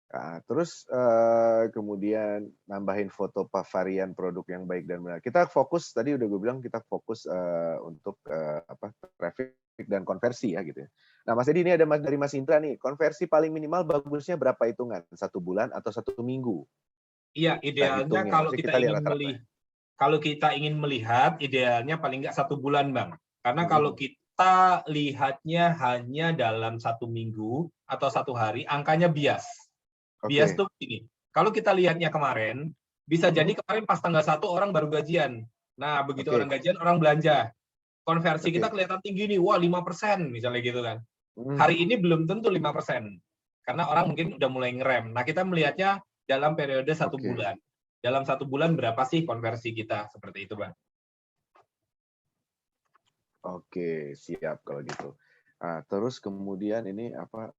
Nah, terus kemudian nambahin foto varian produk yang baik dan benar. Kita fokus tadi udah gue bilang kita fokus untuk traffic dan konversi ya gitu ya. Nah Mas Dedi ini ada dari Mas Indra nih, konversi paling minimal bagusnya berapa hitungan? 1 bulan atau 1 minggu? Iya, idealnya kalau kita ingin melihat, idealnya paling nggak 1 bulan Bang. Karena kalau kita lihatnya hanya dalam 1 minggu atau 1 hari, angkanya bias. Bias tuh begini, kalau kita lihatnya kemarin, bisa jadi kemarin pas tanggal 1 orang baru gajian. Nah, begitu orang gajian, orang belanja. Konversi kita kelihatan tinggi nih, wah 5% misalnya gitu kan. Hari ini belum tentu 5%. Karena orang mungkin udah mulai ngerem. Nah, kita melihatnya dalam periode 1 bulan. Dalam 1 bulan berapa sih konversi kita? Seperti itu, Bang. Oke, siap kalau gitu. Nah, terus kemudian ini apa...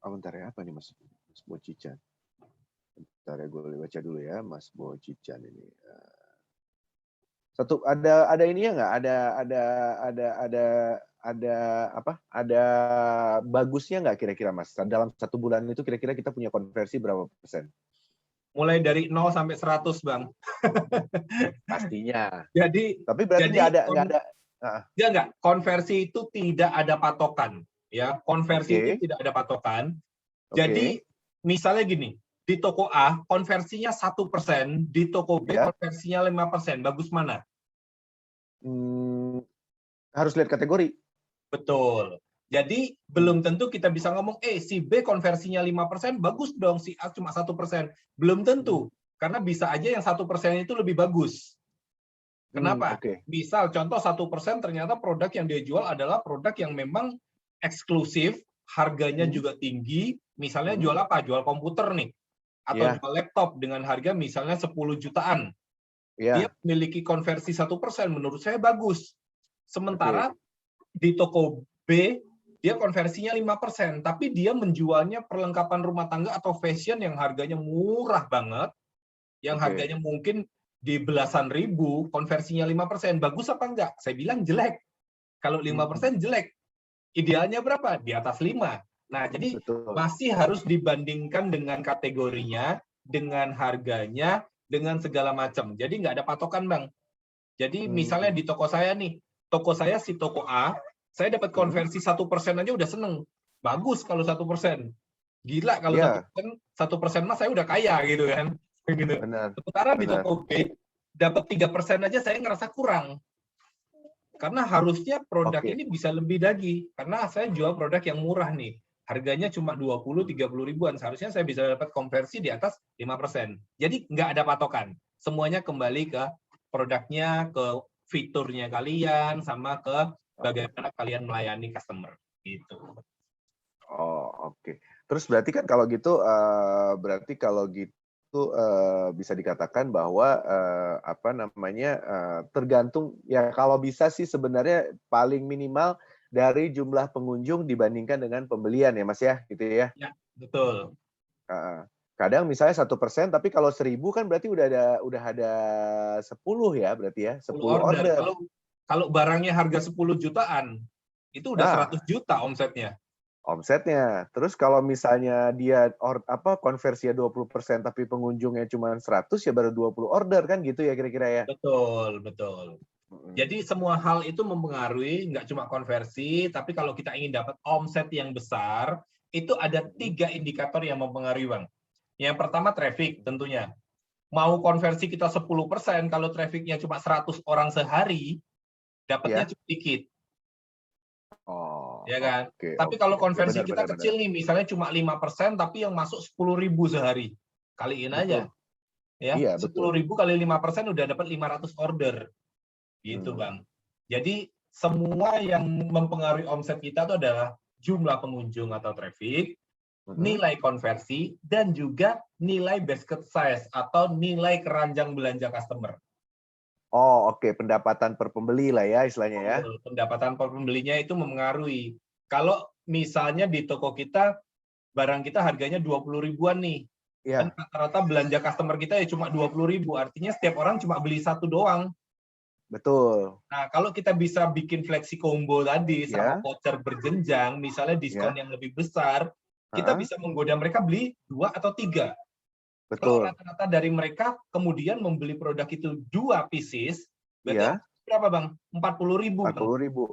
bentar ya, apa nih Mas Bocican? Bentar ya, gue baca dulu ya, Mas Bocican ini. Ada ininya nggak? Ada apa? Ada bagusnya nggak kira-kira Mas? Dalam 1 bulan itu kira-kira kita punya konversi berapa persen? Mulai dari 0 sampai 100, Bang. Pastinya. Jadi Tapi berarti nggak ada. Enggak, konversi itu tidak ada patokan, ya. Konversi itu tidak ada patokan. Jadi misalnya gini, di toko A konversinya 1%, di toko B konversinya 5%. Bagus mana? Harus lihat kategori. Betul. Jadi belum tentu kita bisa ngomong, si B konversinya 5%, bagus dong, si A cuma 1%. Belum tentu, karena bisa aja yang 1% itu lebih bagus. Kenapa? Misal contoh 1% ternyata produk yang dia jual adalah produk yang memang eksklusif, harganya juga tinggi. Misalnya jual apa? Jual komputer nih, atau jual laptop dengan harga misalnya 10 jutaan. Dia memiliki konversi 1%, menurut saya bagus. Sementara di toko B dia konversinya 5%, tapi dia menjualnya perlengkapan rumah tangga atau fashion yang harganya murah banget, yang harganya mungkin di belasan ribu, konversinya 5%. Bagus apa enggak? Saya bilang jelek. Kalau 5% jelek. Idealnya berapa? Di atas 5. Nah, jadi masih harus dibandingkan dengan kategorinya, dengan harganya, dengan segala macam. Jadi nggak ada patokan, Bang. Jadi misalnya di toko saya nih, toko saya si toko A, saya dapat konversi 1% aja udah seneng. Bagus kalau 1%. Gila kalau 1% mas saya udah kaya gitu kan. Gitu. Sementara di toko B dapat 3% aja saya ngerasa kurang. Karena harusnya produk ini bisa lebih lagi. Karena saya jual produk yang murah nih. Harganya cuma 20-30 ribuan. Seharusnya saya bisa dapat konversi di atas 5%. Jadi nggak ada patokan. Semuanya kembali ke produknya, ke fiturnya kalian, sama ke bagaimana kalian melayani customer. Gitu. Terus berarti kan kalau gitu, bisa dikatakan bahwa tergantung ya, kalau bisa sih sebenarnya paling minimal dari jumlah pengunjung dibandingkan dengan pembelian ya Mas ya, gitu ya? Ya, betul. Kadang misalnya 1%, tapi kalau 1.000 kan berarti udah ada 10 ya, berarti ya, 10 order. Kalau barangnya harga 10 jutaan, itu udah 100 juta omsetnya. Terus kalau misalnya dia konversinya 20% tapi pengunjungnya cuma 100, ya baru 20 order kan gitu ya kira-kira ya? Betul. Jadi semua hal itu mempengaruhi, nggak cuma konversi, tapi kalau kita ingin dapat omset yang besar, itu ada 3 indikator yang mempengaruhi, Bang. Yang pertama traffic tentunya. Mau konversi kita 10%, kalau trafficnya cuma 100 orang sehari, dapatnya cuma dikit. Ya kan? Tapi kalau konversi kita kecil nih, misalnya cuma 5%, tapi yang masuk 10.000 sehari. Kaliin aja. Ya, 10.000 kali 5% udah dapat 500 order. Gitu, Bang. Jadi, semua yang mempengaruhi omset kita itu adalah jumlah pengunjung atau traffic, nilai konversi, dan juga nilai basket size atau nilai keranjang belanja customer. Pendapatan per pembeli lah ya istilahnya ya. Pendapatan per pembelinya itu mempengaruhi. Kalau misalnya di toko kita, barang kita harganya 20 ribuan nih. Dan rata-rata belanja customer kita ya cuma 20 ribu. Artinya setiap orang cuma beli 1 doang. Betul. Nah, kalau kita bisa bikin flexi combo tadi sama voucher berjenjang, misalnya diskon yang lebih besar, kita bisa menggoda mereka beli 2 atau 3. Kalau rata-rata dari mereka kemudian membeli produk itu 2 pieces, berarti berapa, Bang? 40 ribu. 40 ribu.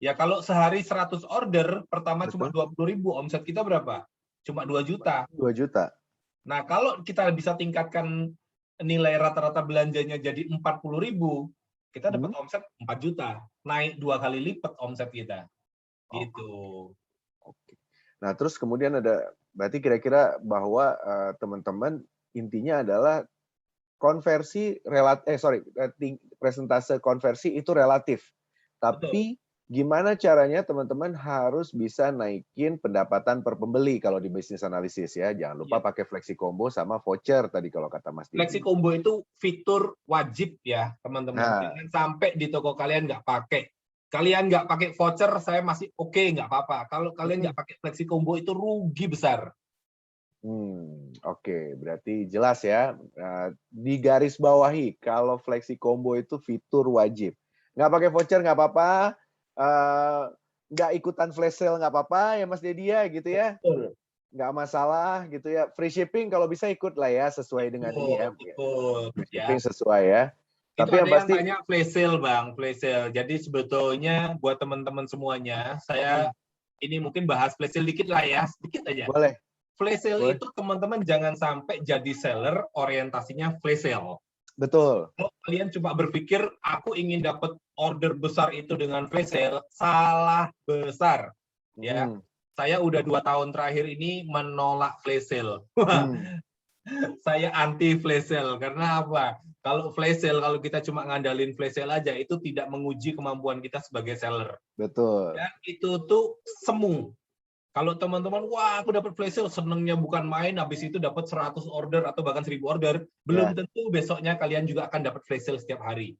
Ya, kalau sehari 100 order, pertama cuma 20 ribu, omset kita berapa? Cuma 2 juta. 2 juta. Nah, kalau kita bisa tingkatkan nilai rata-rata belanjanya jadi 40 ribu, kita dapat omset 4 juta. Naik 2 kali lipat omset kita. Gitu. Nah, terus kemudian berarti kira-kira bahwa teman-teman intinya adalah presentase konversi itu relatif. Tapi gimana caranya teman-teman harus bisa naikin pendapatan per pembeli kalau di bisnis analisis ya. Jangan lupa pakai flexi combo sama voucher tadi kalau kata Mas Didi. Flexi combo itu fitur wajib ya, teman-teman. Jangan sampai di toko kalian nggak pakai. Kalian nggak pakai voucher, saya masih oke, nggak apa-apa. Kalau kalian nggak pakai flexi combo itu rugi besar. Oke, berarti jelas ya. Di garis bawahi, kalau flexi combo itu fitur wajib. Nggak pakai voucher nggak apa-apa, nggak ikutan flash sale nggak apa-apa ya Mas Dedi ya, gitu ya. Betul. Nggak masalah gitu ya. Free shipping kalau bisa ikut lah ya, sesuai dengan ini ya. Betul. Free Ya. shipping sesuai ya. Itu Tapi ada yang yang pasti, tanya flash sale, Bang, flash sale. Jadi sebetulnya buat teman-teman semuanya, saya ini mungkin bahas flash sale dikit lah ya, sedikit aja. boleh. Flash sale Boleh. itu teman-teman jangan sampai jadi seller orientasinya flash sale. Betul. Kalau kalian cuma berpikir aku ingin dapat order besar itu dengan flash sale, salah besar. Ya, saya udah 2 tahun terakhir ini menolak flash sale. Saya anti flash sale karena apa? Kalau flash sale, kalau kita cuma ngandalin flash sale aja, itu tidak menguji kemampuan kita sebagai seller. Betul. Dan itu tuh semu. Kalau teman-teman, wah aku dapat flash sale, senengnya bukan main, habis itu dapat 100 order atau bahkan 1000 order, belum tentu besoknya kalian juga akan dapat flash sale setiap hari.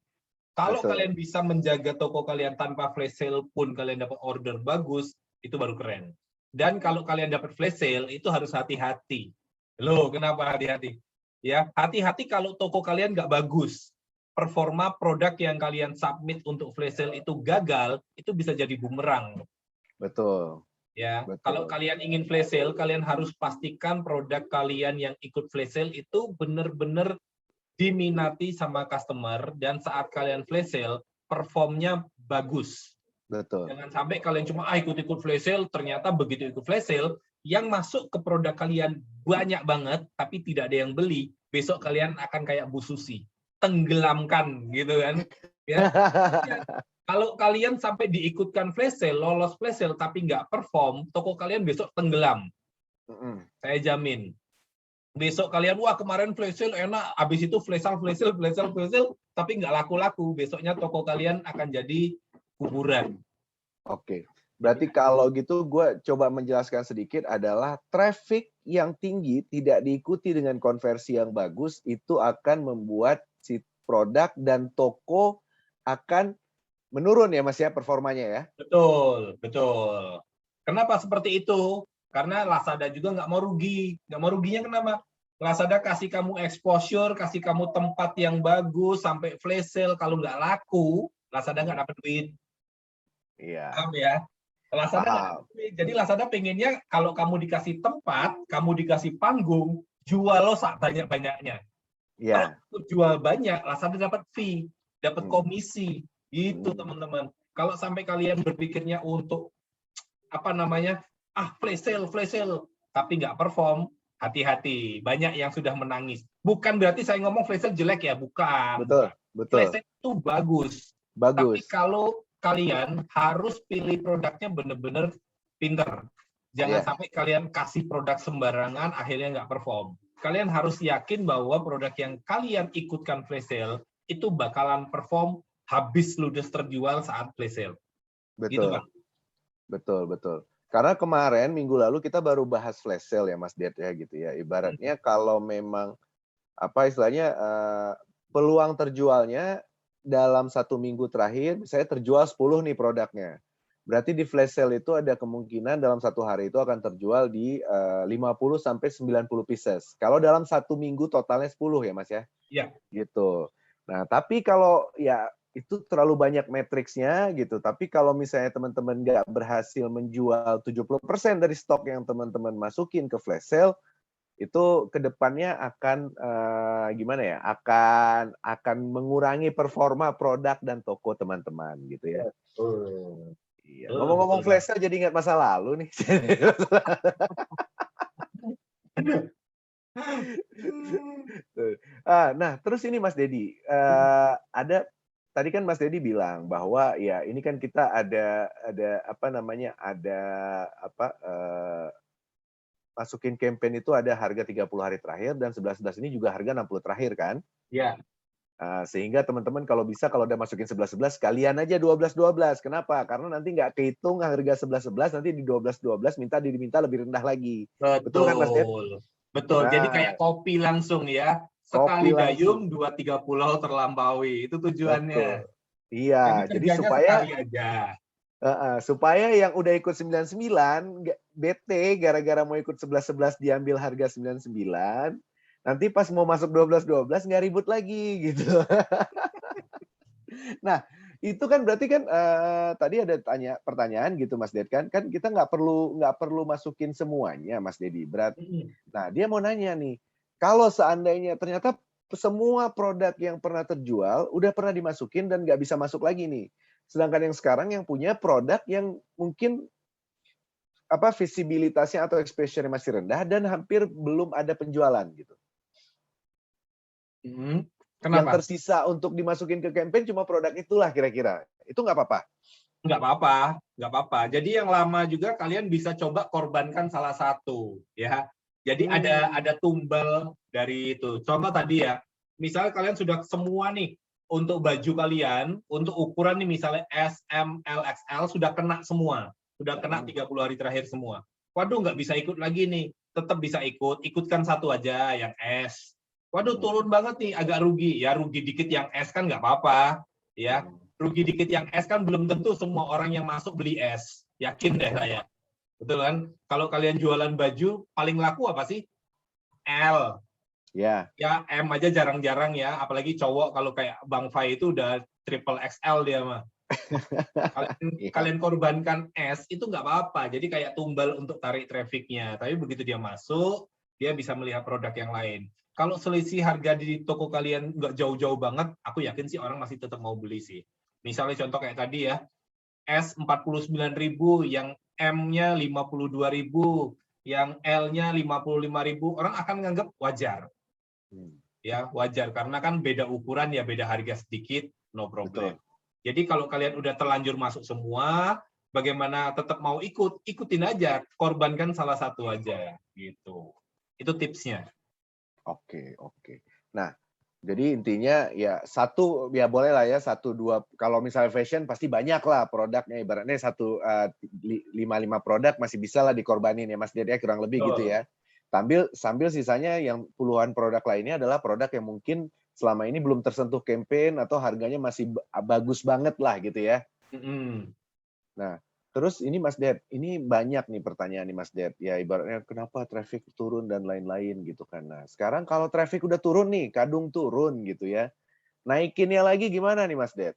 Kalau kalian bisa menjaga toko kalian tanpa flash sale pun kalian dapat order bagus, itu baru keren. Dan kalau kalian dapat flash sale, itu harus hati-hati. Loh, kenapa hati-hati? Ya, hati-hati kalau toko kalian nggak bagus. Performa produk yang kalian submit untuk flash sale itu gagal, itu bisa jadi bumerang. Betul. Ya, kalau kalian ingin flash sale, kalian harus pastikan produk kalian yang ikut flash sale itu benar-benar diminati sama customer, dan saat kalian flash sale, performnya bagus. Betul. Jangan sampai kalian cuma ikut-ikut flash sale, ternyata begitu ikut flash sale, yang masuk ke produk kalian banyak banget, tapi tidak ada yang beli. Besok kalian akan kayak Bu Susi, tenggelamkan gitu kan. Ya. Kalau kalian sampai diikutkan flash sale, lolos flash sale, tapi nggak perform, toko kalian besok tenggelam. Saya jamin. Besok kalian, wah kemarin flash sale enak, habis itu flash sale, tapi nggak laku-laku. Besoknya toko kalian akan jadi kuburan. Oke. Berarti kalau gitu gue coba menjelaskan sedikit adalah traffic yang tinggi tidak diikuti dengan konversi yang bagus, itu akan membuat si produk dan toko akan menurun ya Mas ya performanya ya? Betul, betul. Kenapa seperti itu? Karena Lazada juga nggak mau rugi. Nggak mau ruginya kenapa? Lazada kasih kamu exposure, kasih kamu tempat yang bagus, sampai flash sale. Kalau nggak laku, Lazada nggak dapat duit. Iya. Paham ya? Lazada nggak dapat duit. Jadi Lazada pengennya kalau kamu dikasih tempat, kamu dikasih panggung, jual lo banyak-banyaknya. Iya. Kalau jual banyak, Lazada dapat fee, dapat komisi. Itu teman-teman. Kalau sampai kalian berpikirnya untuk flash sale, tapi nggak perform, hati-hati. Banyak yang sudah menangis. Bukan berarti saya ngomong flash sale jelek ya, bukan. Betul. Flash sale itu bagus. Bagus. Tapi kalau kalian harus pilih produknya benar-benar pinter. Jangan sampai kalian kasih produk sembarangan, akhirnya nggak perform. Kalian harus yakin bahwa produk yang kalian ikutkan flash sale itu bakalan perform habis ludes terjual saat flash sale. Betul. Gitu, Bang. Betul. Karena kemarin minggu lalu kita baru bahas flash sale ya Mas Diat ya gitu ya. Ibaratnya kalau memang istilahnya peluang terjualnya dalam 1 minggu terakhir saya terjual 10 nih produknya. Berarti di flash sale itu ada kemungkinan dalam 1 hari itu akan terjual di 50 sampai 90 pieces. Kalau dalam 1 minggu totalnya 10 ya Mas ya? Iya. Gitu. Nah, tapi kalau ya itu terlalu banyak matriksnya gitu. Tapi kalau misalnya teman-teman nggak berhasil menjual 70% dari stok yang teman-teman masukin ke flash sale, itu kedepannya akan gimana ya? Akan mengurangi performa produk dan toko teman-teman gitu ya. Iya. Ngomong-ngomong flash sale jadi ingat masa lalu nih. Nah, terus ini Mas Dedi, ada tadi kan Mas Dedi bilang bahwa ya ini kan kita ada masukin campaign itu ada harga 30 hari terakhir dan 11.11 ini juga harga 60 terakhir kan? Iya. Sehingga teman-teman kalau bisa kalau udah masukin 11.11 kalian aja 12.12. Kenapa? Karena nanti nggak kehitung harga 11.11, nanti di 12.12 diminta lebih rendah lagi. Betul kan Mas Dedi? Betul. Jadi kayak kopi langsung ya. Sekali dayung 2-3 pulau terlampaui. Itu tujuannya. Betul. Iya, jadi supaya sekali aja. Supaya yang udah ikut 99 bete gara-gara mau ikut 11-11 diambil harga 99, nanti pas mau masuk 12-12 nggak ribut lagi gitu. Nah, itu kan berarti kan tadi ada pertanyaan gitu Mas Ded kan kita nggak perlu masukin semuanya Mas Dedi. Nah, dia mau nanya nih, kalau seandainya ternyata semua produk yang pernah terjual udah pernah dimasukin dan nggak bisa masuk lagi nih. Sedangkan yang sekarang yang punya produk yang mungkin visibilitasnya atau exposure masih rendah dan hampir belum ada penjualan gitu. Yang Kenapa? tersisa untuk dimasukin ke campaign cuma produk itulah kira-kira. Itu nggak apa-apa? Nggak apa-apa, nggak apa-apa. Jadi yang lama juga kalian bisa coba korbankan salah satu, ya. Jadi ada tumbal dari itu. Contoh tadi ya, misalnya kalian sudah semua nih untuk baju kalian, untuk ukuran nih misalnya S, M, L, XL sudah kena semua, sudah kena 30 hari terakhir semua. Waduh, nggak bisa ikut lagi nih, tetap bisa ikutkan satu aja yang S. Waduh, turun banget nih, agak rugi. Ya rugi dikit yang S kan nggak apa-apa, ya. Rugi dikit yang S kan belum tentu semua orang yang masuk beli S. Yakin deh saya. Betul kan? Kalau kalian jualan baju, paling laku apa sih? L. Ya. Ya, M aja jarang-jarang ya. Apalagi cowok kalau kayak Bang Fai itu udah triple XL dia mah. Kalian korbankan S, itu nggak apa-apa. Jadi kayak tumbal untuk tarik trafficnya. Tapi begitu dia masuk, dia bisa melihat produk yang lain. Kalau selisih harga di toko kalian nggak jauh-jauh banget, aku yakin sih orang masih tetap mau beli sih. Misalnya contoh kayak tadi ya, S 49.000, yang M-nya 52.000, yang L-nya 55.000, orang akan menganggap wajar. Ya, wajar karena kan beda ukuran ya, beda harga sedikit, no problem. Betul. Jadi kalau kalian udah terlanjur masuk semua, bagaimana tetap mau ikutin aja, korbankan salah satu aja gitu. Itu tipsnya. Oke. Nah, jadi intinya ya satu ya boleh lah ya 1-2, kalau misalnya fashion pasti banyak lah produknya, ibaratnya 5 produk masih bisa lah dikorbanin ya Mas Ded ya, kurang lebih gitu ya. Sambil sisanya yang puluhan produk lainnya adalah produk yang mungkin selama ini belum tersentuh campaign atau harganya masih bagus banget lah gitu ya. Nah, terus ini Mas Ded, ini banyak nih pertanyaan nih Mas Ded. Ya ibaratnya kenapa traffic turun dan lain-lain gitu kan. Nah, sekarang kalau traffic udah turun nih, kadung turun gitu ya. Naikinnya lagi gimana nih Mas Ded?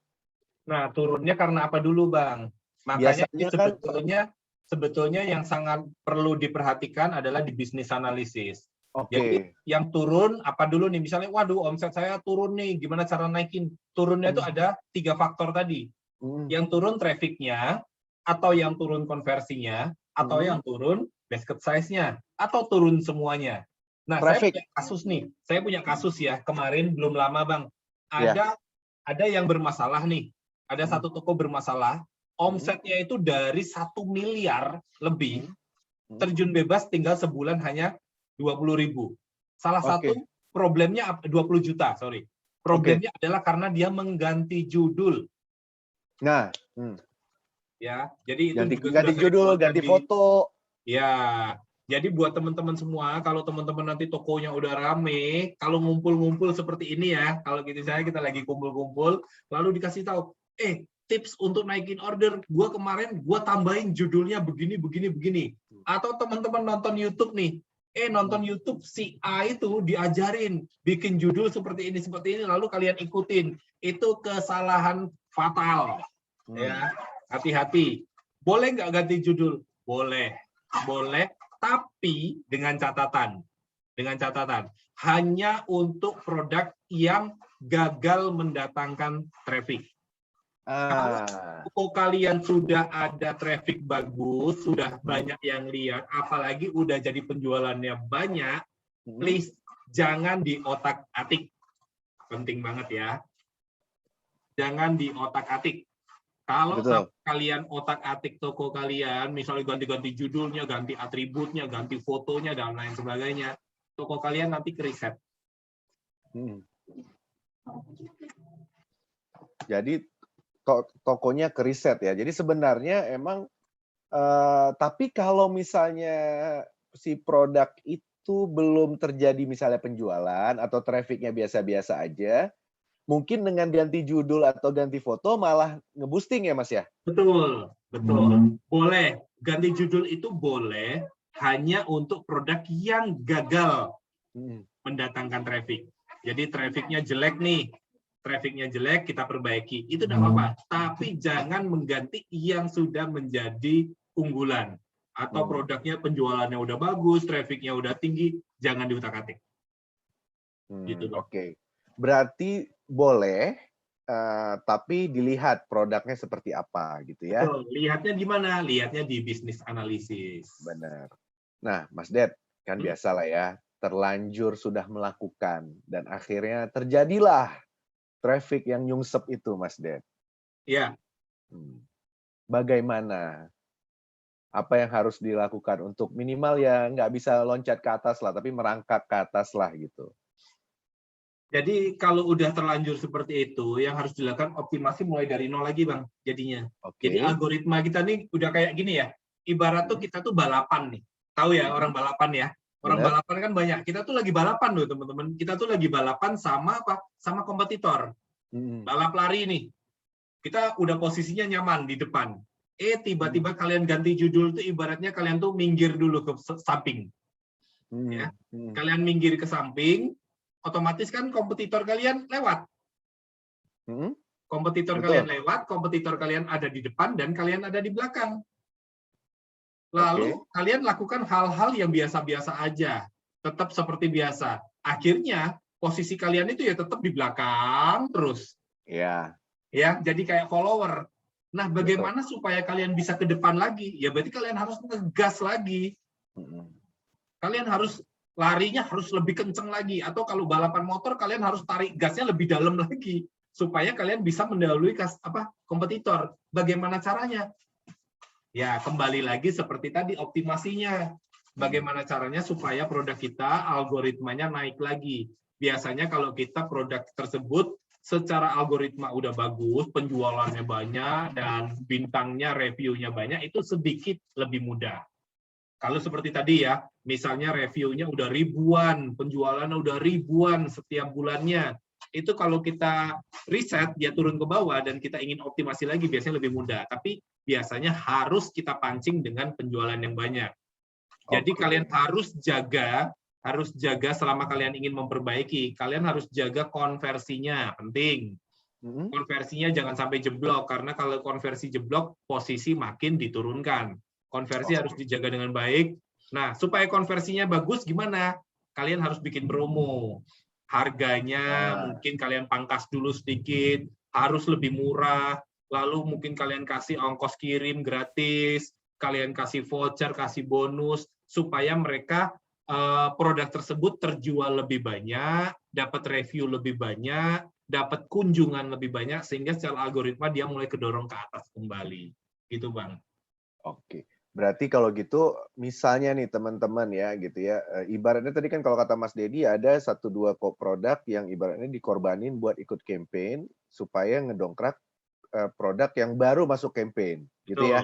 Nah, turunnya karena apa dulu Bang? Makanya Biasanya sebetulnya yang sangat perlu diperhatikan adalah di bisnis analisis. Oke. Jadi yang turun apa dulu nih? Misalnya, waduh omset saya turun nih, gimana cara naikin? Turunnya itu ada 3 faktor tadi. Yang turun trafficnya, atau yang turun konversinya, atau yang turun basket size-nya, atau turun semuanya. Nah, saya punya kasus ya, kemarin belum lama Bang. Ada yang bermasalah nih. Ada satu toko bermasalah, omsetnya itu dari 1 miliar lebih, terjun bebas tinggal sebulan hanya 20.000. Salah satu problemnya 20 juta, sorry. Problemnya adalah karena dia mengganti judul. Nah, ya, jadi itu ganti judul, ganti foto. Ya, jadi buat teman-teman semua, kalau teman-teman nanti tokonya udah rame, kalau ngumpul-ngumpul seperti ini ya, kalau kita lagi kumpul-kumpul, lalu dikasih tahu, tips untuk naikin order, kemarin tambahin judulnya begini. Atau teman-teman nonton YouTube nih, nonton YouTube si A itu diajarin bikin judul seperti ini, lalu kalian ikutin. Itu kesalahan fatal. Ya, hati-hati. Boleh nggak ganti judul? Boleh, tapi dengan catatan. Hanya untuk produk yang gagal mendatangkan traffic. Kalau toko kalian sudah ada traffic bagus, sudah banyak yang lihat, apalagi udah jadi penjualannya banyak, please jangan diotak-atik. Penting banget ya. Jangan diotak-atik. Kalau kalian otak-atik toko kalian, misalnya ganti-ganti judulnya, ganti atributnya, ganti fotonya, dan lain sebagainya, toko kalian nanti keriset. Jadi tokonya keriset ya. Jadi sebenarnya emang, tapi kalau misalnya si produk itu belum terjadi misalnya penjualan atau trafficnya biasa-biasa aja, mungkin dengan ganti judul atau ganti foto malah ngeboosting ya Mas ya? Betul, betul. Boleh. Ganti judul itu boleh hanya untuk produk yang gagal Hmm. mendatangkan traffic. Jadi trafficnya jelek nih. Trafficnya jelek, kita perbaiki. Itu tidak apa-apa. Tapi jangan mengganti yang sudah menjadi unggulan. Atau produknya penjualannya udah bagus, trafficnya udah tinggi, jangan diutak-atik. Gitu, Bang. Oke. Berarti boleh, tapi dilihat produknya seperti apa gitu ya? Betul. Lihatnya di mana? Lihatnya di bisnis analisis. Benar. Nah, Mas Ded, kan biasa lah ya, terlanjur sudah melakukan dan akhirnya terjadilah traffic yang nyungsep itu, Mas Ded. Ya. Bagaimana? Apa yang harus dilakukan untuk minimal ya nggak bisa loncat ke atas lah, tapi merangkak ke atas lah gitu. Jadi kalau udah terlanjur seperti itu, yang harus dilakukan optimasi mulai dari nol lagi, Bang, jadinya. Oke. Jadi algoritma kita nih udah kayak gini ya. Ibarat tuh kita tuh balapan nih. Tahu ya orang balapan ya? Orang Bener. balapan kan banyak. Kita tuh lagi balapan loh, teman-teman. Kita tuh lagi balapan sama apa? Sama kompetitor. Balap lari nih. Kita udah posisinya nyaman di depan. Tiba-tiba kalian ganti judul tuh ibaratnya kalian tuh minggir dulu ke samping. Ya. Kalian minggir ke samping, otomatis kan kompetitor kalian lewat. Kompetitor kalian lewat, kompetitor kalian ada di depan, dan kalian ada di belakang. Lalu kalian lakukan hal-hal yang biasa-biasa aja. Tetap seperti biasa. Akhirnya, posisi kalian itu ya tetap di belakang terus. Iya. Ya, jadi kayak follower. Nah, bagaimana supaya kalian bisa ke depan lagi? Ya berarti kalian harus ngegas lagi. Kalian harus larinya harus lebih kenceng lagi, atau kalau balapan motor kalian harus tarik gasnya lebih dalam lagi supaya kalian bisa mendahului kompetitor. Bagaimana caranya? Ya, kembali lagi seperti tadi optimasinya. Bagaimana caranya supaya produk kita algoritmanya naik lagi. Biasanya kalau kita produk tersebut secara algoritma udah bagus, penjualannya banyak dan bintangnya, reviewnya banyak, itu sedikit lebih mudah. Kalau seperti tadi ya, misalnya reviewnya udah ribuan, penjualannya udah ribuan setiap bulannya. Itu kalau kita riset, dia turun ke bawah dan kita ingin optimasi lagi, biasanya lebih mudah. Tapi biasanya harus kita pancing dengan penjualan yang banyak. Jadi kalian harus jaga selama kalian ingin memperbaiki. Kalian harus jaga konversinya, penting. Konversinya jangan sampai jeblok, karena kalau konversi jeblok, posisi makin diturunkan. Konversi harus dijaga dengan baik. Nah, supaya konversinya bagus gimana? Kalian harus bikin promo. Harganya mungkin kalian pangkas dulu sedikit, harus lebih murah. Lalu mungkin kalian kasih ongkos kirim gratis, kalian kasih voucher, kasih bonus, supaya mereka produk tersebut terjual lebih banyak, dapat review lebih banyak, dapat kunjungan lebih banyak, sehingga secara algoritma dia mulai kedorong ke atas kembali. Gitu, Bang. Oke. Berarti kalau gitu, misalnya nih teman-teman ya, gitu ya, ibaratnya tadi kan kalau kata Mas Dedi ada 1-2 produk yang ibaratnya dikorbanin buat ikut campaign supaya ngedongkrak produk yang baru masuk campaign, gitu ya.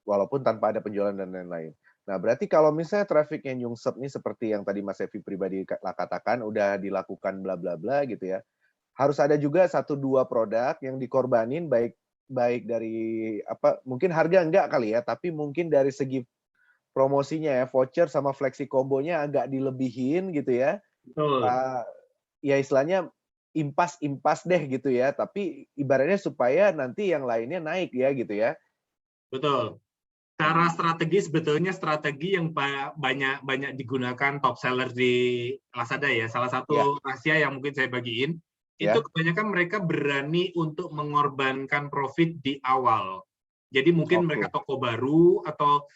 Walaupun tanpa ada penjualan dan lain-lain. Nah, berarti kalau misalnya traffic yang nyungsep nih seperti yang tadi Mas Evi pribadi katakan udah dilakukan bla bla bla gitu ya. Harus ada juga 1-2 produk yang dikorbanin baik dari mungkin harga enggak kali ya, tapi mungkin dari segi promosinya ya, voucher sama flexi combo-nya agak dilebihin gitu ya. Ya istilahnya impas deh gitu ya, tapi ibaratnya supaya nanti yang lainnya naik ya gitu ya. Betul. Cara strategi sebetulnya strategi yang banyak digunakan top seller di Lazada ya. Salah satu rahasia yang mungkin saya bagiin, itu kebanyakan mereka berani untuk mengorbankan profit di awal. Jadi mungkin mereka toko baru atau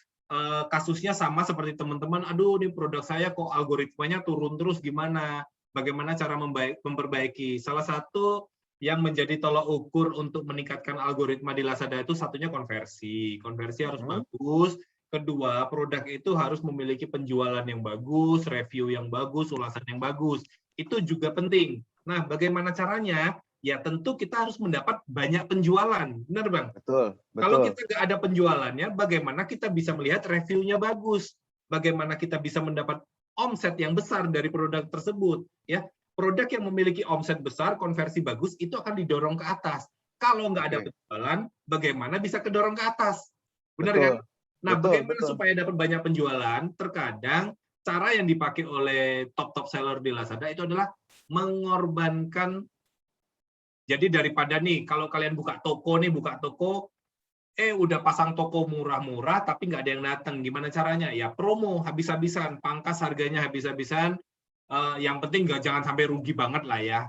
kasusnya sama seperti teman-teman, aduh ini produk saya kok algoritmanya turun terus gimana? Bagaimana cara memperbaiki? Salah satu yang menjadi tolak ukur untuk meningkatkan algoritma di Lazada itu satunya konversi. Konversi harus bagus. Kedua, produk itu harus memiliki penjualan yang bagus, review yang bagus, ulasan yang bagus. Itu juga penting. Nah, bagaimana caranya? Ya tentu kita harus mendapat banyak penjualan. Benar, Bang? Betul. Kalau kita nggak ada penjualannya, bagaimana kita bisa melihat reviewnya bagus? Bagaimana kita bisa mendapat omset yang besar dari produk tersebut? Ya, produk yang memiliki omset besar, konversi bagus, itu akan didorong ke atas. Kalau nggak ada Oke. penjualan, bagaimana bisa kedorong ke atas? Benar Betul. kan? Nah, Betul, bagaimana betul. supaya dapat banyak penjualan? Terkadang cara yang dipakai oleh top seller di Lazada itu adalah mengorbankan. Jadi daripada nih, kalau kalian buka toko, udah pasang toko murah-murah, tapi nggak ada yang datang. Gimana caranya? Ya promo habis-habisan, pangkas harganya habis-habisan. Yang penting jangan sampai rugi banget lah ya.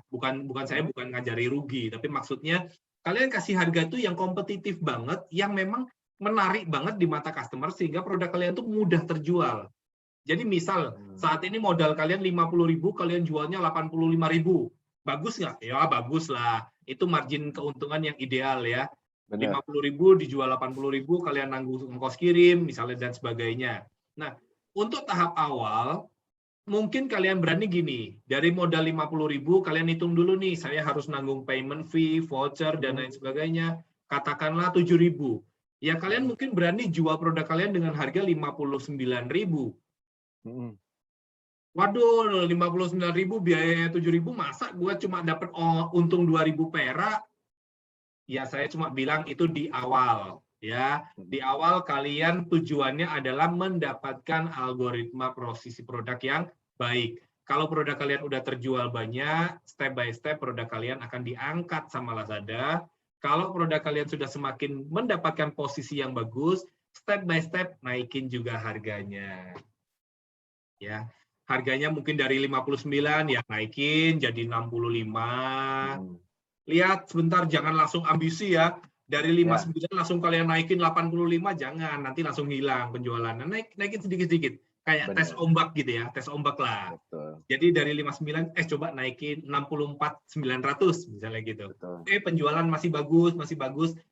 Saya bukan ngajari rugi, tapi maksudnya kalian kasih harga itu yang kompetitif banget, yang memang menarik banget di mata customer sehingga produk kalian tuh mudah terjual. Jadi misal saat ini modal kalian 50.000, kalian jualnya 85.000. Bagus nggak? Ya bagus lah. Itu margin keuntungan yang ideal ya. Benar. 50.000 dijual 80.000, kalian nanggung ongkos kirim misalnya dan sebagainya. Nah, untuk tahap awal mungkin kalian berani gini, dari modal 50.000 kalian hitung dulu nih, saya harus nanggung payment fee, voucher dan lain sebagainya. Katakanlah 7.000. Ya kalian mungkin berani jual produk kalian dengan harga 59.000. Waduh, 59.000 biayanya 7.000, masa gue cuma dapat untung 2.000 perak? Ya saya cuma bilang itu di awal. Ya, di awal kalian tujuannya adalah mendapatkan algoritma posisi produk yang baik. Kalau produk kalian udah terjual banyak, step by step produk kalian akan diangkat sama Lazada. Kalau produk kalian sudah semakin mendapatkan posisi yang bagus, step by step naikin juga harganya. Ya, harganya mungkin dari 59 ya naikin jadi 65. Lihat sebentar, jangan langsung ambisi ya. Dari 59 langsung kalian naikin 85, jangan. Nanti langsung hilang penjualannya. Naikin sedikit-sedikit. Kayak tes ombak gitu ya, tes ombak lah. Betul. Jadi dari 59, coba naikin 64.900 misalnya gitu. Betul. Penjualan masih bagus,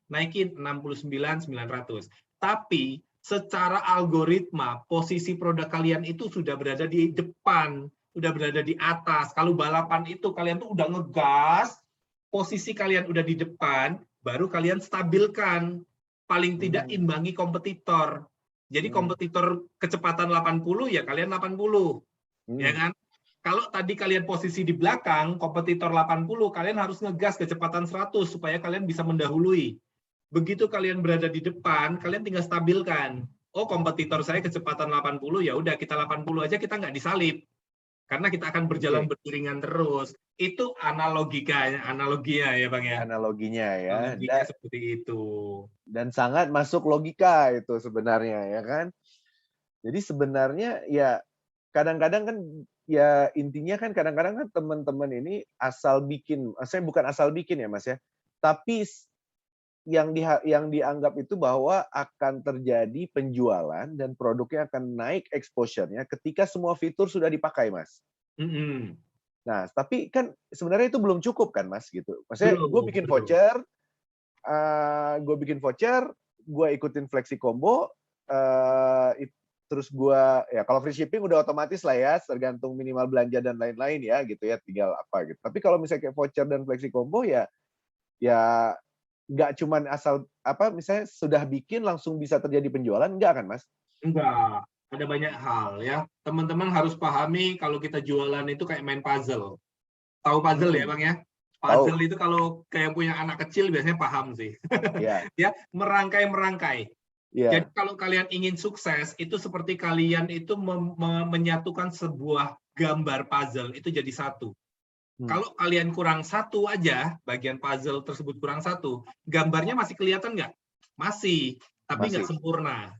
naikin 69.900. Tapi secara algoritma, posisi produk kalian itu sudah berada di depan, udah berada di atas. Kalau balapan itu kalian tuh udah ngegas, posisi kalian udah di depan, baru kalian stabilkan. Paling tidak imbangi kompetitor. Jadi kompetitor kecepatan 80, ya kalian 80. Ya kan? Kalau tadi kalian posisi di belakang, kompetitor 80, kalian harus ngegas kecepatan 100 supaya kalian bisa mendahului. Begitu kalian berada di depan, kalian tinggal stabilkan. Oh, kompetitor saya kecepatan 80, ya udah kita 80 aja, kita nggak disalip. Karena kita akan berjalan beriringan terus. Itu analoginya ya Bang ya. Analoginya ya. Analoginya seperti itu. Dan sangat masuk logika itu sebenarnya ya kan. Jadi sebenarnya ya kadang-kadang kan ya intinya kan kadang-kadang kan teman-teman ini asal bikin, saya bukan asal bikin ya Mas ya, tapi yang dianggap itu bahwa akan terjadi penjualan dan produknya akan naik exposure-nya ketika semua fitur sudah dipakai, Mas. Nah, tapi kan sebenarnya itu belum cukup kan, Mas, gitu. Maksudnya gue bikin voucher, gue ikutin flexi combo, terus gue ya kalau free shipping udah otomatis lah ya, tergantung minimal belanja dan lain-lain ya, gitu ya, tinggal apa gitu. Tapi kalau misalnya kayak voucher dan flexi combo ya nggak cuman asal misalnya sudah bikin langsung bisa terjadi penjualan, enggak kan Mas? Enggak, ada banyak hal ya. Teman-teman harus pahami kalau kita jualan itu kayak main puzzle. Tahu puzzle ya Bang ya? Puzzle itu kalau kayak punya anak kecil biasanya paham sih. Ya, merangkai-merangkai. Jadi kalau kalian ingin sukses, itu seperti kalian itu menyatukan sebuah gambar puzzle itu jadi satu. Kalau kalian kurang satu aja, bagian puzzle tersebut kurang satu, gambarnya masih kelihatan nggak? Masih, tapi nggak sempurna.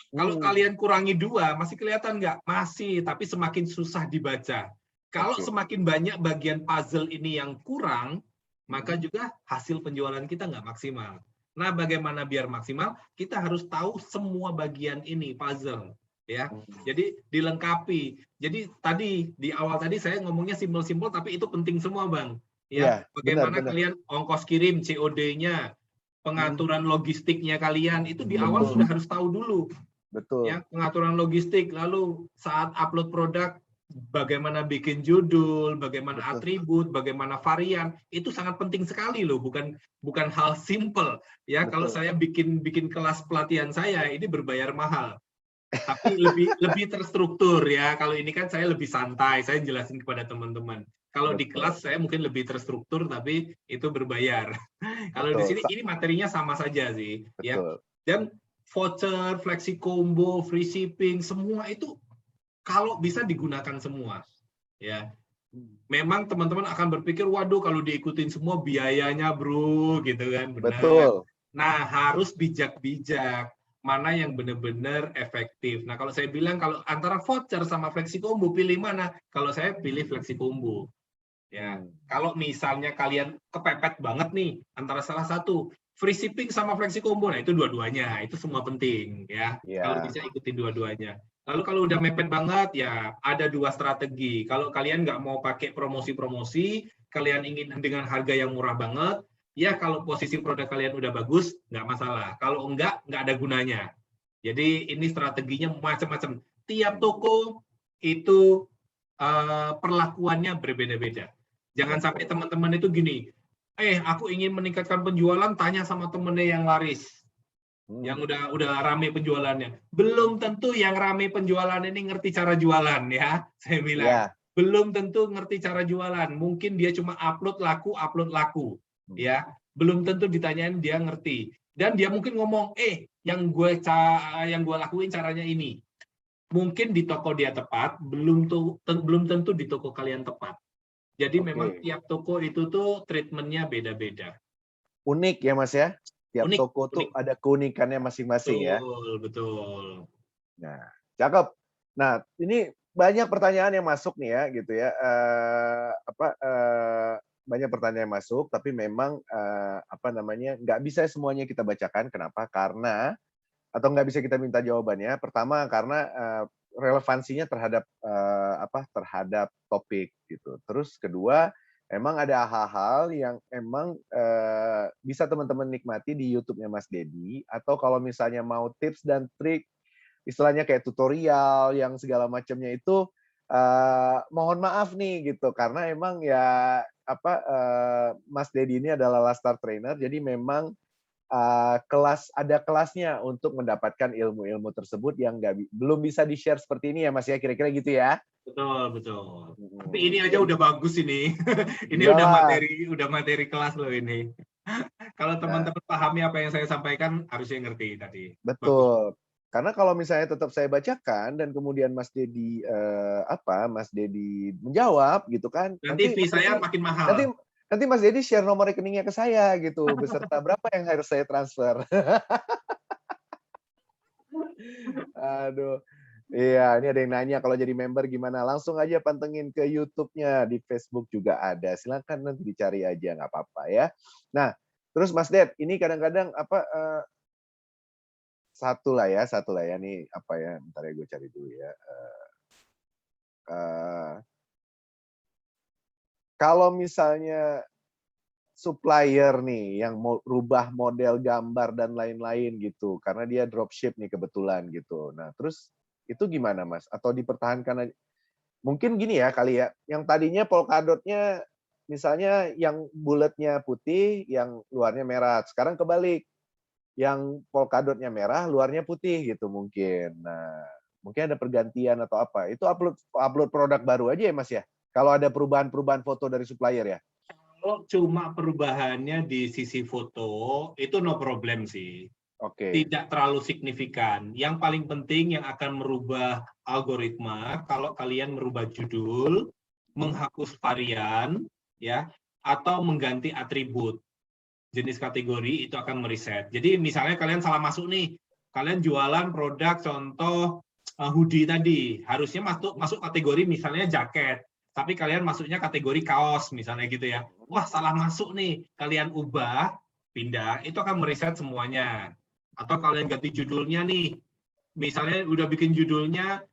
Kalau kalian kurangi 2, masih kelihatan nggak? Masih, tapi semakin susah dibaca. Kalau semakin banyak bagian puzzle ini yang kurang, maka juga hasil penjualan kita nggak maksimal. Nah, bagaimana biar maksimal? Kita harus tahu semua bagian ini puzzle. Ya, jadi dilengkapi. Jadi tadi di awal tadi saya ngomongnya simpel-simpel, tapi itu penting semua, Bang. Ya, bagaimana kalian ongkos kirim, COD-nya, pengaturan logistiknya kalian itu di awal sudah harus tahu dulu. Betul. Ya, pengaturan logistik, lalu saat upload produk, bagaimana bikin judul, bagaimana atribut, bagaimana varian, itu sangat penting sekali loh, bukan hal simple. Ya, kalau saya bikin kelas pelatihan saya ini berbayar mahal. Tapi lebih terstruktur ya. Kalau ini kan saya lebih santai, saya jelasin kepada teman-teman. Kalau di Betul. kelas saya mungkin lebih terstruktur, tapi itu berbayar. Kalau di Betul. sini ini materinya sama saja sih, ya. Betul. Dan voucher, flexi combo, free shipping, semua itu kalau bisa digunakan semua, ya. Memang teman-teman akan berpikir, waduh kalau diikutin semua biayanya bro, gitu kan, benar. Betul. Nah, harus bijak-bijak, mana yang benar-benar efektif. Nah, kalau saya bilang kalau antara voucher sama flexi combo, pilih mana? Kalau saya pilih flexi combo. Ya, kalau misalnya kalian kepepet banget nih antara salah satu, free shipping sama flexi combo, nah itu dua-duanya, itu semua penting ya. Kalau Ya. bisa ikutin dua-duanya. Lalu kalau udah mepet banget ya ada dua strategi. Kalau kalian nggak mau pakai promosi-promosi, kalian ingin dengan harga yang murah banget, ya kalau posisi produk kalian udah bagus, nggak masalah. Kalau nggak ada gunanya. Jadi ini strateginya macam-macam. Tiap toko itu perlakuannya berbeda-beda. Jangan sampai teman-teman itu gini, aku ingin meningkatkan penjualan, tanya sama temennya yang laris. Yang udah rame penjualannya. Belum tentu yang rame penjualan ini ngerti cara jualan ya. Saya bilang, Ya. belum tentu ngerti cara jualan. Mungkin dia cuma upload laku. Ya, belum tentu ditanyain dia ngerti. Dan dia mungkin ngomong, yang gue lakuin caranya ini. Mungkin di toko dia tepat, belum tentu di toko kalian tepat. Jadi memang tiap toko itu tuh treatmentnya beda-beda. Unik ya Mas ya? Tiap Unik, toko tuh ada keunikannya masing-masing ya. Betul. Nah, cakep. Nah, ini banyak pertanyaan yang masuk nih ya, gitu ya. Banyak pertanyaan yang masuk, tapi memang nggak bisa semuanya kita bacakan. Kenapa? Karena atau nggak bisa kita minta jawabannya. Pertama, karena relevansinya terhadap terhadap topik gitu. Terus kedua, emang ada hal-hal yang emang bisa teman-teman nikmati di YouTube-nya Mas Dedi, atau kalau misalnya mau tips dan trik, istilahnya kayak tutorial yang segala macamnya itu, mohon maaf nih gitu, karena emang ya Mas Dedi ini adalah Lastar Trainer, jadi memang ada kelasnya untuk mendapatkan ilmu-ilmu tersebut yang belum bisa di-share seperti ini ya Mas ya, kira-kira gitu ya? Betul. Tapi ini aja udah bagus ini. Ini Iyalah. udah materi kelas loh ini. Kalau teman-teman pahami apa yang saya sampaikan, harusnya ngerti tadi. Betul. Bagus. Karena kalau misalnya tetap saya bacakan dan kemudian Mas Dedi menjawab gitu kan, nanti fee saya makin mahal. Nanti Mas Dedi share nomor rekeningnya ke saya gitu, beserta berapa yang harus saya transfer. Aduh. Iya, ini ada yang nanya kalau jadi member gimana? Langsung aja pantengin ke YouTube-nya, di Facebook juga ada. Silakan nanti dicari aja, nggak apa-apa ya. Nah, terus Mas Ded, ini kadang-kadang satu lah ya nih bentar ya gue cari dulu ya. Kalau misalnya supplier nih yang mau rubah model gambar dan lain-lain gitu, karena dia dropship nih kebetulan gitu. Nah, terus itu gimana Mas? Atau dipertahankan aja? Mungkin gini ya kali ya, yang tadinya polkadotnya misalnya yang bulatnya putih, yang luarnya merah. Sekarang kebalik, yang polkadotnya merah, luarnya putih gitu mungkin. Nah, mungkin ada pergantian atau apa. Itu upload produk baru aja ya Mas ya? Kalau ada perubahan-perubahan foto dari supplier ya? Kalau cuma perubahannya di sisi foto, itu no problem sih. Tidak terlalu signifikan. Yang paling penting yang akan merubah algoritma, kalau kalian merubah judul, menghapus varian, ya, atau mengganti atribut. Jenis kategori itu akan mereset. Jadi misalnya kalian salah masuk nih, kalian jualan produk contoh hoodie tadi, harusnya masuk kategori misalnya jaket, tapi kalian masuknya kategori kaos misalnya gitu ya. Wah, salah masuk nih, kalian ubah, pindah, itu akan mereset semuanya. Atau kalian ganti judulnya nih, misalnya udah bikin judulnya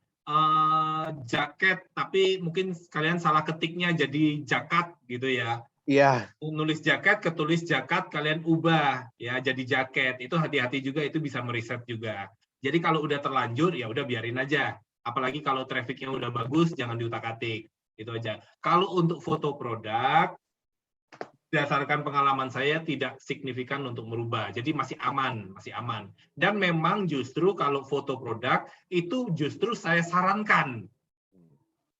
jaket, tapi mungkin kalian salah ketiknya jadi jakat gitu ya. Iya. Nulis jaket, ketulis jakat, kalian ubah ya jadi jaket. Itu hati-hati juga, itu bisa mereset juga. Jadi kalau udah terlanjur, ya udah biarin aja. Apalagi kalau trafficnya udah bagus, jangan diutak-atik. Itu aja. Kalau untuk foto produk, berdasarkan pengalaman saya tidak signifikan untuk merubah. Jadi masih aman. Dan memang justru kalau foto produk, itu justru saya sarankan.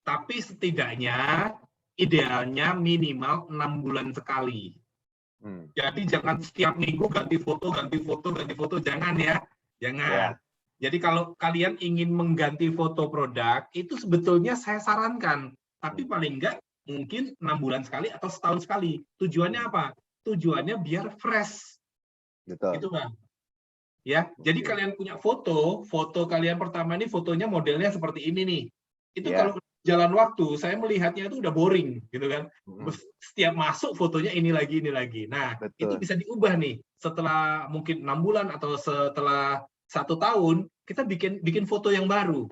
Tapi setidaknya idealnya minimal 6 bulan sekali. Jadi jangan setiap minggu ganti foto, jangan ya, jangan. Jadi kalau kalian ingin mengganti foto produk, itu sebetulnya saya sarankan, tapi paling enggak mungkin 6 bulan sekali atau setahun sekali. Tujuannya apa? Tujuannya biar fresh. Betul. Itu Bang. Ya, jadi kalian punya foto kalian pertama ini fotonya modelnya seperti ini nih. Itu kalau jalan waktu, saya melihatnya itu udah boring, gitu kan. Setiap masuk fotonya ini lagi. Nah, itu bisa diubah nih. Setelah mungkin 6 bulan atau setelah 1 tahun, kita bikin foto yang baru.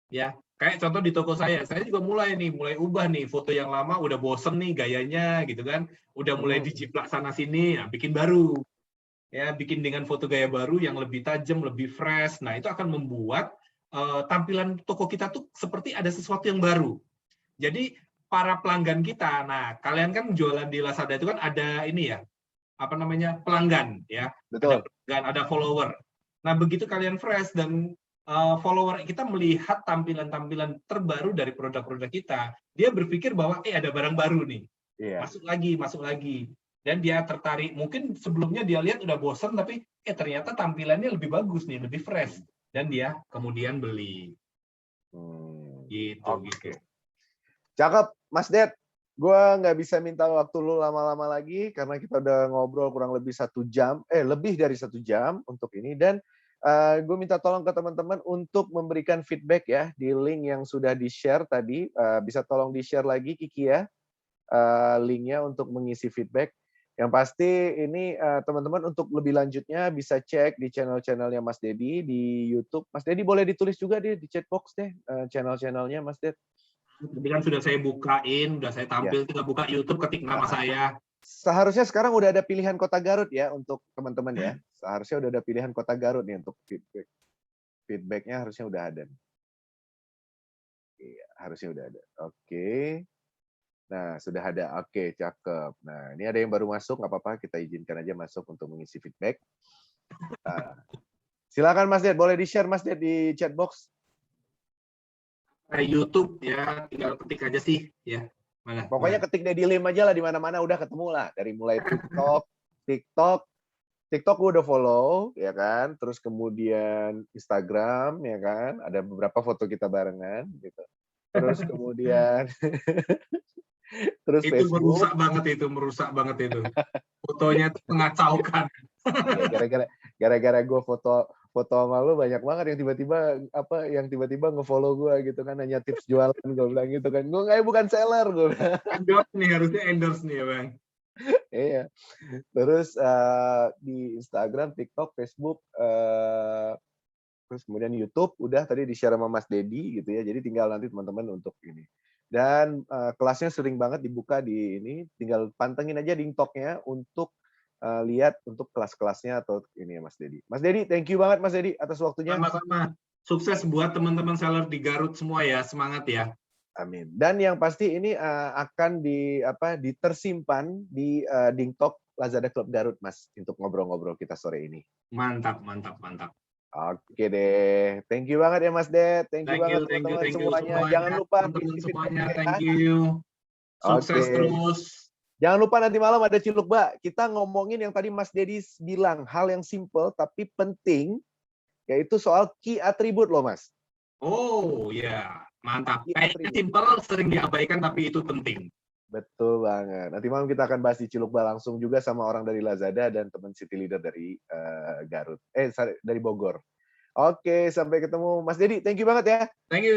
Ya, kayak contoh di toko saya juga mulai ubah nih, foto yang lama udah bosen nih gayanya, gitu kan. Udah mulai dijiplak sana sini, nah, bikin baru. Ya, bikin dengan foto gaya baru yang lebih tajam, lebih fresh. Nah, itu akan membuat tampilan toko kita tuh seperti ada sesuatu yang baru. Jadi para pelanggan kita, nah kalian kan jualan di Lazada itu kan ada ini ya, apa namanya, pelanggan ya. Betul. Ada pelanggan, ada follower. Nah, begitu kalian fresh dan follower kita melihat tampilan-tampilan terbaru dari produk-produk kita, dia berpikir bahwa ada barang baru nih. Masuk lagi. Dan dia tertarik, mungkin sebelumnya dia lihat udah bosen, tapi ternyata tampilannya lebih bagus nih, lebih fresh, dan dia kemudian beli. Gitu. Cakep, Mas Det. Gue nggak bisa minta waktu lu lama-lama lagi karena kita udah ngobrol kurang lebih 1 jam, lebih dari 1 jam untuk ini. Dan gue minta tolong ke teman-teman untuk memberikan feedback ya di link yang sudah di-share tadi. Bisa tolong di-share lagi Kiki ya, linknya untuk mengisi feedback. Yang pasti ini teman-teman untuk lebih lanjutnya bisa cek di channel-channelnya Mas Dedi di YouTube. Mas Dedi boleh ditulis juga di chat box deh channel-channelnya Mas Ded. Tadi kan sudah saya bukain, sudah saya tampil, tinggal buka YouTube, ketik nama saya. Seharusnya sekarang udah ada pilihan kota Garut ya untuk teman-teman ya. Seharusnya udah ada pilihan kota Garut nih untuk feedback. Feedbacknya harusnya udah ada. Iya, harusnya udah ada. Oke. Nah, sudah ada. Oke, cakep. Nah, ini ada yang baru masuk, nggak apa-apa, kita izinkan aja masuk untuk mengisi feedback. Nah, silakan Mas Ded, boleh di-share Mas Ded di chat box. YouTube ya, tinggal ketik aja sih ya. Mana? Pokoknya ketik Dedi Lim aja lah, di mana-mana udah ketemu lah. Dari mulai TikTok gue udah follow, ya kan. Terus kemudian Instagram, ya kan. Ada beberapa foto kita barengan, gitu. Terus kemudian terus itu Facebook. merusak banget itu. Fotonya mengacaukan. Gara-gara gue foto sama lu banyak banget yang tiba-tiba nge-follow gue gitu kan, hanya tips jualan gue bilang gitu kan. Gue bukan seller gue. Endorse nih, harusnya endorse nih ya Bang. Iya. Terus di Instagram, TikTok, Facebook, terus kemudian YouTube udah tadi di-share sama Mas Dedi gitu ya. Jadi tinggal nanti teman-teman untuk ini. Dan kelasnya sering banget dibuka di ini, tinggal pantengin aja di TikTok-nya untuk lihat untuk kelas-kelasnya atau ini ya Mas Dedi. Mas Dedi, thank you banget Mas Dedi atas waktunya. Sama-sama. Sukses buat teman-teman seller di Garut semua ya, semangat ya. Amin. Dan yang pasti ini akan tersimpan di TikTok Lazada Club Garut Mas untuk ngobrol-ngobrol kita sore ini. Mantap. Oke deh. Thank you banget ya Mas Ded. Thank you banget teman-teman semuanya. Jangan lupa semuanya. Thank you. Sukses terus. Jangan lupa nanti malam ada Ciluk Ba. Kita ngomongin yang tadi Mas Dedi bilang, hal yang simple tapi penting, yaitu soal key attribute loh Mas. Oh ya, mantap. Kayaknya simple sering diabaikan tapi itu penting. Betul banget. Nanti malam kita akan bahas di Ciluk Ba langsung juga sama orang dari Lazada dan teman City Leader dari Garut. Dari Bogor. Oke, sampai ketemu Mas Dedi. Thank you banget ya. Thank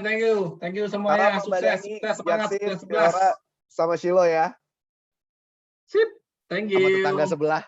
you semuanya. Sukses, semangat. Sama Shilo ya. Sip. Thank you. Sama tetangga sebelah.